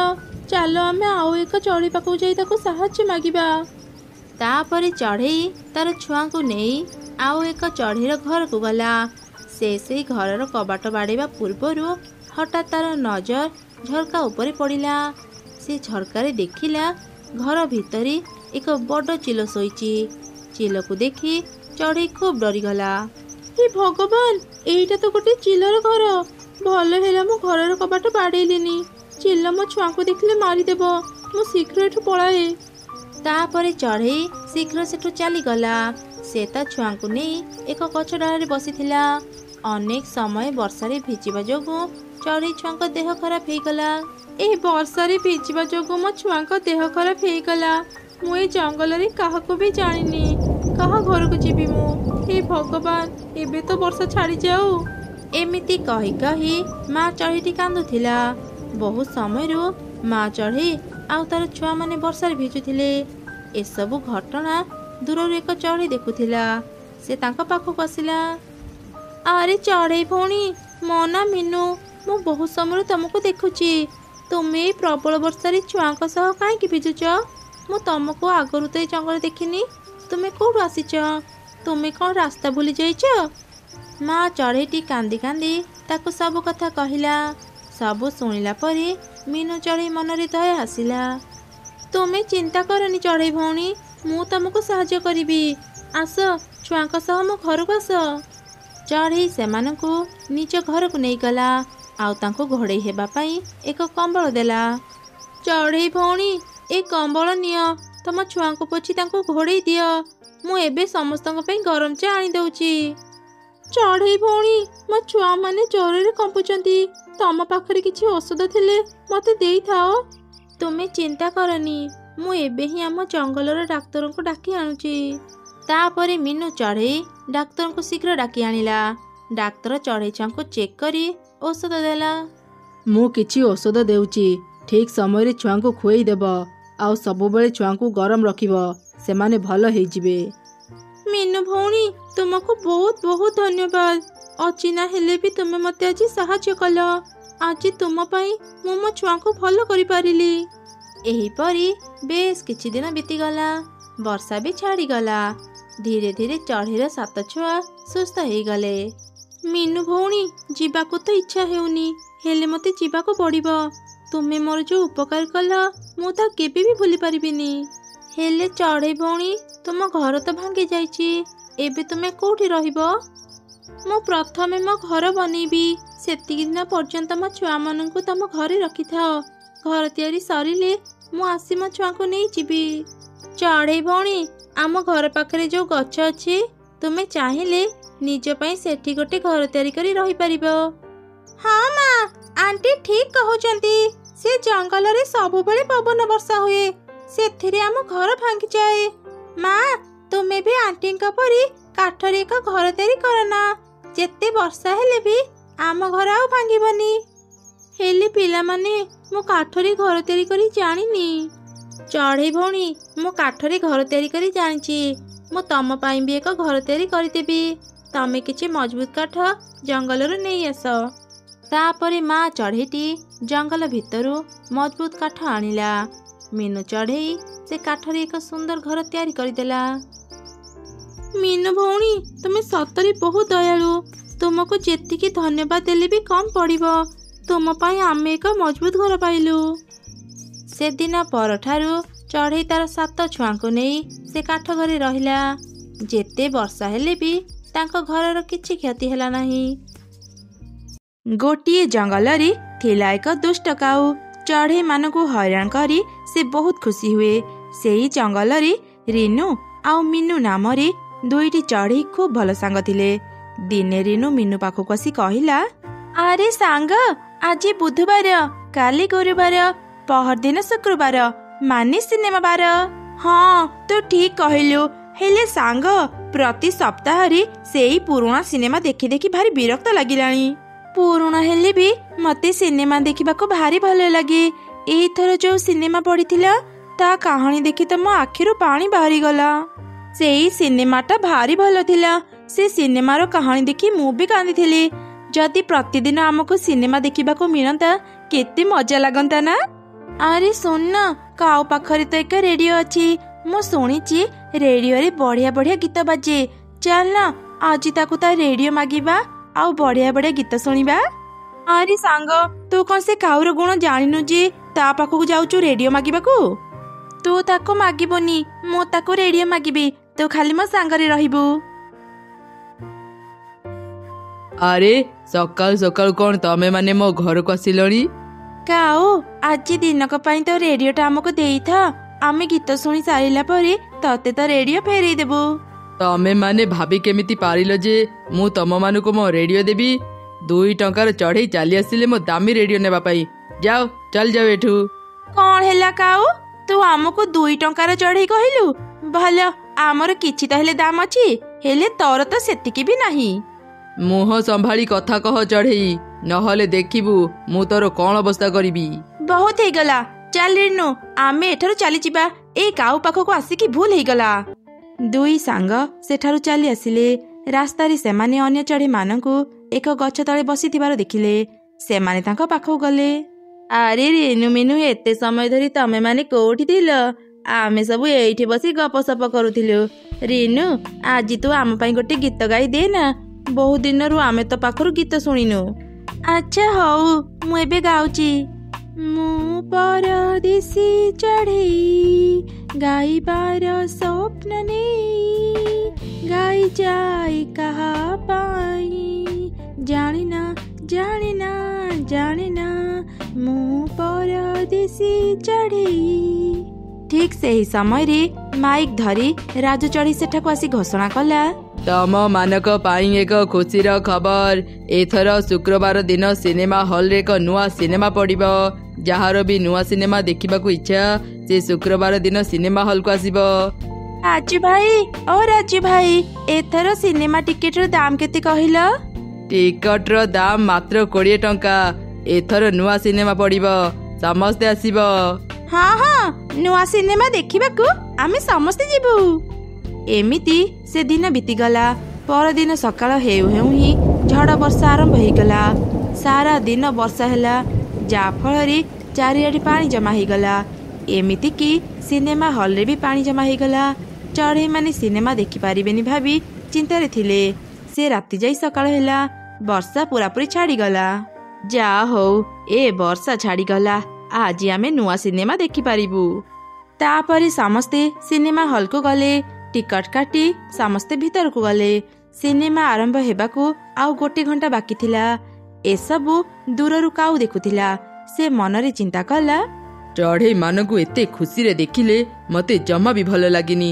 ଚାଲ ଆମେ ଆଉ ଏକ ଚଢ଼େଇ ପାଖକୁ ଯାଇ ତାକୁ ସାହାଯ୍ୟ ମାଗିବା। ତାପରେ ଚଢ଼େଇ ତାର ଛୁଆଙ୍କୁ ନେଇ ଆଉ ଏକ ଚଢ଼େଇର ଘରକୁ ଗଲା। ସେ ସେଇ ଘରର କବାଟ ବାଡ଼େଇବା ପୂର୍ବରୁ ହଠାତ୍ ତାର ନଜର ଝରକା ଉପରେ ପଡ଼ିଲା। ସେ ଝରକାରେ ଦେଖିଲା ଘର ଭିତରେ ଏକ ବଡ଼ ଚିଲ ଶୋଇଛି। ଚିଲକୁ ଦେଖି ଚଢ଼େଇ ଖୁବ୍ ଡରିଗଲା। ହେ ଭଗବାନ, ଏଇଟା ତ ଗୋଟେ ଚିଲର ଘର। ଭଲ ହେଲା ମୁଁ ଘରର କବାଟ ବାଡ଼େଇଲିନି। ଚିଲ ମୋ ଛୁଆଙ୍କୁ ଦେଖିଲେ ମାରିଦେବ। ମୁଁ ଶୀଘ୍ର ଏଠୁ ପଳାଏ। ତାପରେ ଚଢ଼େଇ ଶୀଘ୍ର ସେଠୁ ଚାଲିଗଲା। ସେ ତା ଛୁଆଙ୍କୁ ନେଇ ଏକ ଗଛ ଡାଳରେ ବସିଥିଲା। ଅନେକ ସମୟ ବର୍ଷାରେ ଭିଜିବା ଯୋଗୁଁ ଚଢ଼େଇ ଛୁଆଙ୍କ ଦେହ ଖରାପ ହେଇଗଲା। ଏହି ବର୍ଷାରେ ଭିଜିବା ଯୋଗୁଁ ମୋ ଛୁଆଙ୍କ ଦେହ ଖରାପ ହେଇଗଲା। ମୁଁ ଏ ଜଙ୍ଗଲରେ କାହାକୁ ବି ଜାଣିନି। କାହା ଘରକୁ ଯିବି ମୁଁ? ହେ ଭଗବାନ, ଏବେ ତ ବର୍ଷା ଛାଡ଼ିଯାଉ। ଏମିତି କହି କହି ମା ଚଢ଼େଇଟି କାନ୍ଦୁଥିଲା। ବହୁ ସମୟରୁ ମା ଚଢ଼େଇ ଆଉ ତାର ଛୁଆମାନେ ବର୍ଷାରେ ଭିଜୁଥିଲେ। ଏସବୁ ଘଟଣା ଦୂରରୁ ଏକ ଚଢ଼େଇ ଦେଖୁଥିଲା। ସେ ତାଙ୍କ ପାଖକୁ ଆସିଲା। ଆରେ ଚଢ଼େଇ ଭଉଣୀ, ମୋ ନାଁ ମିନୁ। ମୁଁ ବହୁ ସମୟରୁ ତମକୁ ଦେଖୁଛି। ତୁମେ ଏଇ ପ୍ରବଳ ବର୍ଷାରେ ଛୁଆଙ୍କ ସହ କାହିଁକି ଭିଜୁଛ? ମୁଁ ତମକୁ ଆଗରୁ ତ ଏଇ ଜଙ୍ଗଲ ଦେଖିନି। ତୁମେ କୋଉଠୁ ଆସିଛ? ତୁମେ କ'ଣ ରାସ୍ତା ଭୁଲି ଯାଇଛ? ମା ଚଢ଼େଇଟି କାନ୍ଦି କାନ୍ଦି ତାକୁ ସବୁ କଥା କହିଲା। ସବୁ ଶୁଣିଲା ପରେ ମିନୁ ଚଢ଼େଇ ମନରେ ଦୟା ଆସିଲା। ତୁମେ ଚିନ୍ତା କରନି ଚଢ଼େଇ ଭଉଣୀ, ମୁଁ ତମକୁ ସାହାଯ୍ୟ କରିବି। ଆସ, ଛୁଆଙ୍କ ସହ ମୋ ଘରକୁ ଆସ। ଚଢ଼େଇ ସେମାନଙ୍କୁ ନିଜ ଘରକୁ ନେଇଗଲା ଆଉ ତାଙ୍କୁ ଘୋଡ଼େଇ ହେବା ପାଇଁ ଏକ କମ୍ବଳ ଦେଲା। ଚଢ଼େଇ ଭଉଣୀ, ଏ କମ୍ବଳ ନିଅ। ତମ ଛୁଆଙ୍କୁ ପୋଛି ତାଙ୍କୁ ଘୋଡ଼େଇ ଦିଅ। ମୁଁ ଏବେ ସମସ୍ତଙ୍କ ପାଇଁ ଗରମ ଚା ଆଣିଦେଉଛି। ଚଢ଼େଇ ଭଉଣୀ, ମୋ ଛୁଆମାନେ ଜ୍ୱରରେ କମ୍ପୁଛନ୍ତି। ତମ ପାଖରେ କିଛି ଔଷଧ ଥିଲେ ମୋତେ ଦେଇଥାଅ। ତୁମେ ଚିନ୍ତା କରନି, ମୁଁ ଏବେ ହିଁ ଆମ ଜଙ୍ଗଲର ଡାକ୍ତରଙ୍କୁ ଡାକି ଆଣୁଛି। ତାପରେ ମିନୁ ଚଢ଼େଇ ଡାକ୍ତରଙ୍କୁ ଶୀଘ୍ର ଡାକି ଆଣିଲା। ଡାକ୍ତର ଚଢ଼େଇ ଛୁଆଙ୍କୁ ଚେକ୍ କରି ଔଷଧ ଦେଲା। ମୁଁ କିଛି ଔଷଧ ଦେଉଛି। ଠିକ୍ ସମୟରେ ଛୁଆଙ୍କୁ ଖୁଆଇ ଦେବ ଆଉ ସବୁବେଳେ ଛୁଆଙ୍କୁ ଗରମ ରଖିବ। ସେମାନେ ଭଲ ହେଇଯିବେ। ମିନୁ ଭଉଣୀ, ତୁମକୁ ବହୁତ ବହୁତ ଧନ୍ୟବାଦ। ଅଚିହ୍ନା ହେଲେ ବି ତୁମେ ମୋତେ ଆଜି ସାହାଯ୍ୟ କଲ। ଆଜି ତୁମ ପାଇଁ ମୁଁ ମୋ ଛୁଆଙ୍କୁ ଭଲ କରିପାରିଲି। ଏହିପରି ବେଶ କିଛି ଦିନ ବିତିଗଲା। ବର୍ଷା ବି ଛାଡ଼ିଗଲା। ଧୀରେ ଧୀରେ ଚଢ଼େଇର 7 ଛୁଆ ସୁସ୍ଥ ହେଇଗଲେ। ମିନୁ ଭଉଣୀ, ଯିବାକୁ ତ ଇଚ୍ଛା ହେଉନି, ହେଲେ ମୋତେ ଯିବାକୁ ପଡ଼ିବ। ତୁମେ ମୋର ଯେଉଁ ଉପକାର କଲ, ମୁଁ ତା କେବେ ବି ଭୁଲି ପାରିବିନି। ହେଲେ ଚଢ଼େଇ ଭଉଣୀ, ତୁମ ଘର ତ ଭାଙ୍ଗି ଯାଇଛି। ଏବେ ତୁମେ କୋଉଠି ରହିବ? ମୁଁ ପ୍ରଥମେ ମୋ ଘର ବନେଇବି। ସେତିକି ଦିନ ପର୍ଯ୍ୟନ୍ତ ମୋ ଛୁଆମାନଙ୍କୁ ତମ ଘରେ ରଖିଥାଅ। ଘର ତିଆରି ସରିଲେ ମୁଁ ଆସି ମୋ ଛୁଆଙ୍କୁ ନେଇ ଯିବି। ଚଢ଼େଇ ଭଉଣୀ, ଆମ ଘର ପାଖରେ ଯେଉଁ ଗଛ ଅଛି, ତୁମେ ଚାହିଁଲେ ନିଜ ପାଇଁ ସେଠି ଗୋଟେ ଘର ତିଆରି କରି ରହିପାରିବ। ହଁ ମା, ଆଣ୍ଟି ଠିକ୍ କହୁଛନ୍ତି। ସେ ଜଙ୍ଗଲରେ ସବୁବେଳେ ପବନ ବର୍ଷା ହୁଏ, ସେଥିରେ ଆମ ଘର ଭାଙ୍ଗିଯାଏ। ମା, ତୁମେ ବି ଆଣ୍ଟିଙ୍କ ପରି କାଠରେ ଏକ ଘର ତିଆରି କରନା। ଯେତେ ବର୍ଷା ହେଲେ ବି ଆମ ଘର ଆଉ ଭାଙ୍ଗିବନି। ହେଲେ ପିଲାମାନେ, ମୁଁ କାଠରେ ଘର ତିଆରି କରି ଜାଣିନି। ଚଢ଼େଇ ଭଉଣୀ, ମୁଁ କାଠରେ ଘର ତିଆରି କରି ଜାଣିଛି। ମୁଁ ତମ ପାଇଁ ବି ଏକ ଘର ତିଆରି କରିଦେବି। ତମେ କିଛି ମଜବୁତ କାଠ ଜଙ୍ଗଲରୁ ନେଇ ଆସ। ତାପରେ ମା ଚଢ଼େଇଟି ଜଙ୍ଗଲ ଭିତରୁ ମଜବୁତ କାଠ ଆଣିଲା। ମିନୁ ଚଢ଼େଇ ସେ କାଠରେ ଏକ ସୁନ୍ଦର ଘର ତିଆରି କରିଦେଲା। ମିନୁ ଭଉଣୀ, ତୁମେ ସତରେ ବହୁତ ଦୟାଳୁ। ତୁମକୁ ଯେତିକି ଧନ୍ୟବାଦ ଦେଲେ ବି କମ୍ ପଡ଼ିବ। ତୁମ ପାଇଁ ଆମେ ଏକ ମଜବୁତ ଘର ପାଇଲୁ। ସେଦିନ ପରଠାରୁ ଚଢ଼େଇ ତାର 7 ଛୁଆଙ୍କୁ ନେଇ ସେ କାଠ ଘରେ ରହିଲା। ଯେତେ ବର୍ଷା ହେଲେ ବି ତାଙ୍କ ଘରର କିଛି କ୍ଷତି ହେଲା ନାହିଁ। ଗୋଟିଏ ଜଙ୍ଗଲରେ ଥିଲା ଏକ ଦୁଷ୍ଟ କାଉ। ଚଢ଼େଇ ମାନଙ୍କୁ ହଇରାଣ କରି ସେ ବହୁତ ଖୁସି ହୁଏ। ସେହି ଜଙ୍ଗଲରେ ରିନୁ ଆଉ ମିନୁ ନାମରେ 2ଟି ଚଢ଼େଇ ଖୁବ ଭଲ ସାଙ୍ଗ ଥିଲେ। ଦିନେ ରିନୁ ମିନୁ ପାଖକୁ ଆସି କହିଲା, ଆରେ ସାଙ୍ଗ, ଆଜି ବୁଧବାର, କାଲି ଗୁରୁବାର, ପହରଦିନ ଶୁକ୍ରବାର, ମାନେ ସିନେମା ବାର। ହଁ, ତୁ ଠିକ୍ କହିଲୁ। ହେଲେ ସାଙ୍ଗ, ପ୍ରତି ସପ୍ତାହରେ ସେଇ ପୁରୁଣା ସିନେମା ଦେଖି ଦେଖି ଭାରି ବିରକ୍ତ ଲାଗିଲାଣି। ପୁରୁଣା ହେଲେ ବି ମତେ ସିନେମା ଦେଖିବାକୁ ଭାରି ଭଲ ଲାଗେ। ଏଇଥର ଯୋଉ ସିନେମା ପଡ଼ିଥିଲା, ତା କାହାଣୀ ଦେଖି ତ ମୋ ଆଖିରୁ ପାଣି ବାହାରିଗଲା। ସେଇ ସିନେମାଟା ଭାରି ଭଲ ଥିଲା। ସେ ସିନେମାର କାହାଣୀ ଦେଖି ମୁଁ ବି କାନ୍ଦିଥିଲି। ଯଦି ପ୍ରତିଦିନ ଆମକୁ ସିନେମା ଦେଖିବାକୁ ମିଳନ୍ତା, କେତେ ମଜା ଲାଗନ୍ତା ନା? ଆରେ ଶୁଣ, କାଉ ପାଖରେ ତ ଏକ ରେଡ଼ିଓ ଅଛି। ମୁଁ ଶୁଣିଛି ରେଡ଼ିଓରେ ବଢ଼ିଆ ବଢ଼ିଆ ଗୀତ ବାଜେ। ଚାଲ ନା, ଆଜି ତାକୁ ତା ରେଡ଼ିଓ ମାଗିବା ଆଉ ବଢ଼ିଆ ବଢ଼ିଆ ଗୀତ ଶୁଣିବା। ଆରେ ସାଙ୍ଗ, ତୁ କ'ଣ ସେ କାଉର ଗୁଣ ଜାଣିନୁ ଯେ ତା ପାଖକୁ ଯାଉଛୁ ରେଡ଼ିଓ ମାଗିବାକୁ? ତୁ ତାକୁ ମାଗିବୁନି, ମୁଁ ତାକୁ ରେଡ଼ିଓ ମାଗିବି। ତୁ ଖାଲି ମୋ ସାଙ୍ଗରେ ରହିବୁ। ଆରେ ସକାଳୁ ସକାଳୁ କ'ଣ ତମେ ମାନେ ମୋ ଘରକୁ ଆସିଲଣି? କାଉ, ଆଜି ଦିନକ ପାଇଁ ତ ରେଡ଼ିଓଟା ଆମକୁ ଦେଇଥା। ଆମେ ଗୀତ ଶୁଣି ସାରିଲା ପରେ ତତେ ତ ରେଡ଼ିଓ ଫେରେଇ ଦେବୁ। तमे माने भाभी केमिति पारिल जे मु तम मानुको मो रेडियो देबी 2 टंकार चढ़ई चली आसिले मो दामी रेडियो नेबा पाई जाओ चल जाओ एठू कौन हैला काऊ तू आमको 2 टंकार चढ़ई कहलु भल आमर किछि त हेले दाम अछि हेले तोर तो सेतिकी भी नहीं मुह संभाली कथा कह चढ़ई नहले देखिबू मु तोर कौन अवस्था करिबी बहुत हे गला चल रेणु आमे एठारु चली जिबा ए काऊ पाखको आसिकी भूल हे गला 2 सांग सेठारु चली आसिले रास्तारी सेमाने अन्य चढ़ई मानकु एक गछ तळे बसिथिबार देखिले सेमाने तांको पाखौ गले अरे रेणु मेनू एते समय धरी तमे माने कोठी थिल आमे सब एठी बसी गपसप करूथिलु रेणु आज तू आम पई गोटे गीत गाई दे ना बहुत दिन रु आमे तो पाखरु गीत सुनिनु अच्छा हौ मु एबे गाउची मु परदेसी चढ़ई गाइबार स्वप्न नेई गाई जाई कहा पाई जानिना जानिना जानिना मु परदेसी चढ़ई ठीक से ही समय रे माइक धरी राजू चढ़ी सेठाକୁ आसी घोषणा कला तम मानक पाई एक खुशीर खबर एथर शुक्रवार दिन सिनेमा हॉल रे एक नुआ सिनेमा पड़िबो जहार भी नुआ सिनेमा देखिबाकू इच्छा से शुक्रवार दिन सिनेमा हॉल को आसीबो राजू भाई एथर सिनेमा टिकेट रो दाम केते कहिलो टिकट रो दाम मात्र 20 टंका एथर नुआ सिनेमा पड़िबो समस्ते आसीबो हाँ नुआ सिनेमा देखिबाकू आमे समस्ते जीवु एमिति से दिन बीतीगला पर दिन सकाळ हेउ हेउ ही झड़ वर्षा आरंभ होईगला सारा दिन वर्षा हैला जा फल चारिआडी पानी जमा होईगला एमिति कि सिनेमा हॉल रे भी पानी जमा होईगला चढ़ई माने सिनेमा देखि पारिबेनी भाबी चिंतारे थिले से राति जाई सकाळ हैला वर्षा पूरापूरी छाड़ीगला जा हो ए वर्षा छाड़ीगला आज आमे नुआ सिनेमा देखि पारिबु तापरे समस्ते सिनेमा हॉल को गले टिकट काटी समस्ते भीतर को गले सिनेमा आरंभ हेबाकू आउ 1 घंटा बाकी थिला एसबु दूररु काउ देखुथिला से मनरे चिंता कला चढ़ई मानकू एते खुशी रे देखिले मते जमा भी भल लागिनी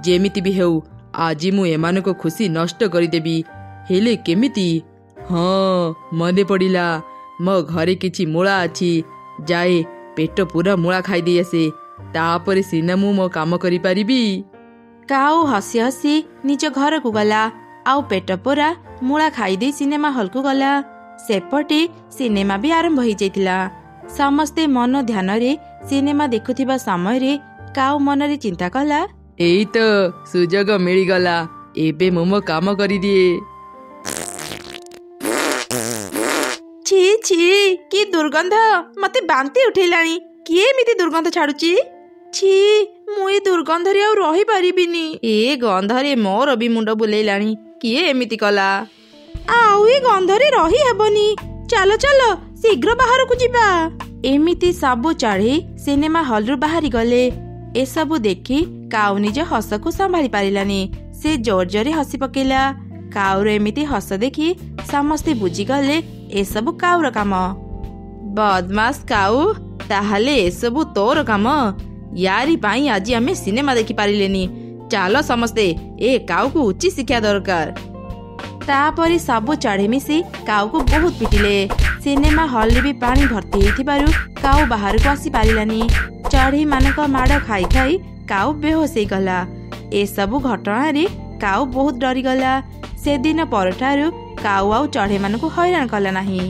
जेमिति भी हेउ आज मु एमानको खुशी नष्ट करि देबी हेले केमिति हाँ मने पड़िला मो घरे किछि मूला अछि जाए पेट पूरा मूला खाई दे आसे तापरे सिना मु मो काम करि पारिबी काऊ हसी हसी निज घर को गला आउ पेट पूरा मूला खाई दे सिनेमा हॉल को गला सेपटे सिनेमा भी आरंभ हो जाइतिला समस्ते मन ध्यान रे सिनेमा देखुथिबा समय रे काऊ मन रे चिंता कला एई तो सुजोग मिली गला एबे मो काम करि दिए छी छी की दुर्गंध मते बांती उठेलानी किए एमिति दुर्गंध छाडुची छी मु ए दुर्गंध रे आ रही परिबिनी ए गंध रे मोर भी मुंड बुलेलानी किए एमिति कला आउ ए गंध रे रही हेबनी चलो चलो शीघ्र बाहर को जिबा एमिति सबु चढ़ी सिनेमा हॉल रु बाहरी गले ए सबु देखि काऊ निज हस को संभाली पारिलानी से जोर जोरे हसी पकेला काऊ रे एमिति हस देखि समस्ते बुझी गले ए सबु काऊ रो काम बदमाश काऊ ताहाले ए सबु तोर काम यारी पाई आज आमे सिनेमा देखि पारिलेनी चलो समस्ते ए काऊ को उच्च शिक्षा दरकार तापरे सबु चढ़े मिसी काऊ को बहुत पिटिले सिनेमा हॉल रे भी पानी भर्ती हेथिबारु काऊ बाहर को आसी पारिलानी चढ़ी मानक माड़ खाई खाई काऊ बेहोश हो गला ए सबु घटना रे काऊ बहुत डरी गला से दिन परठारु काऊ आउ चढ़े मानक हैरान कला नाही।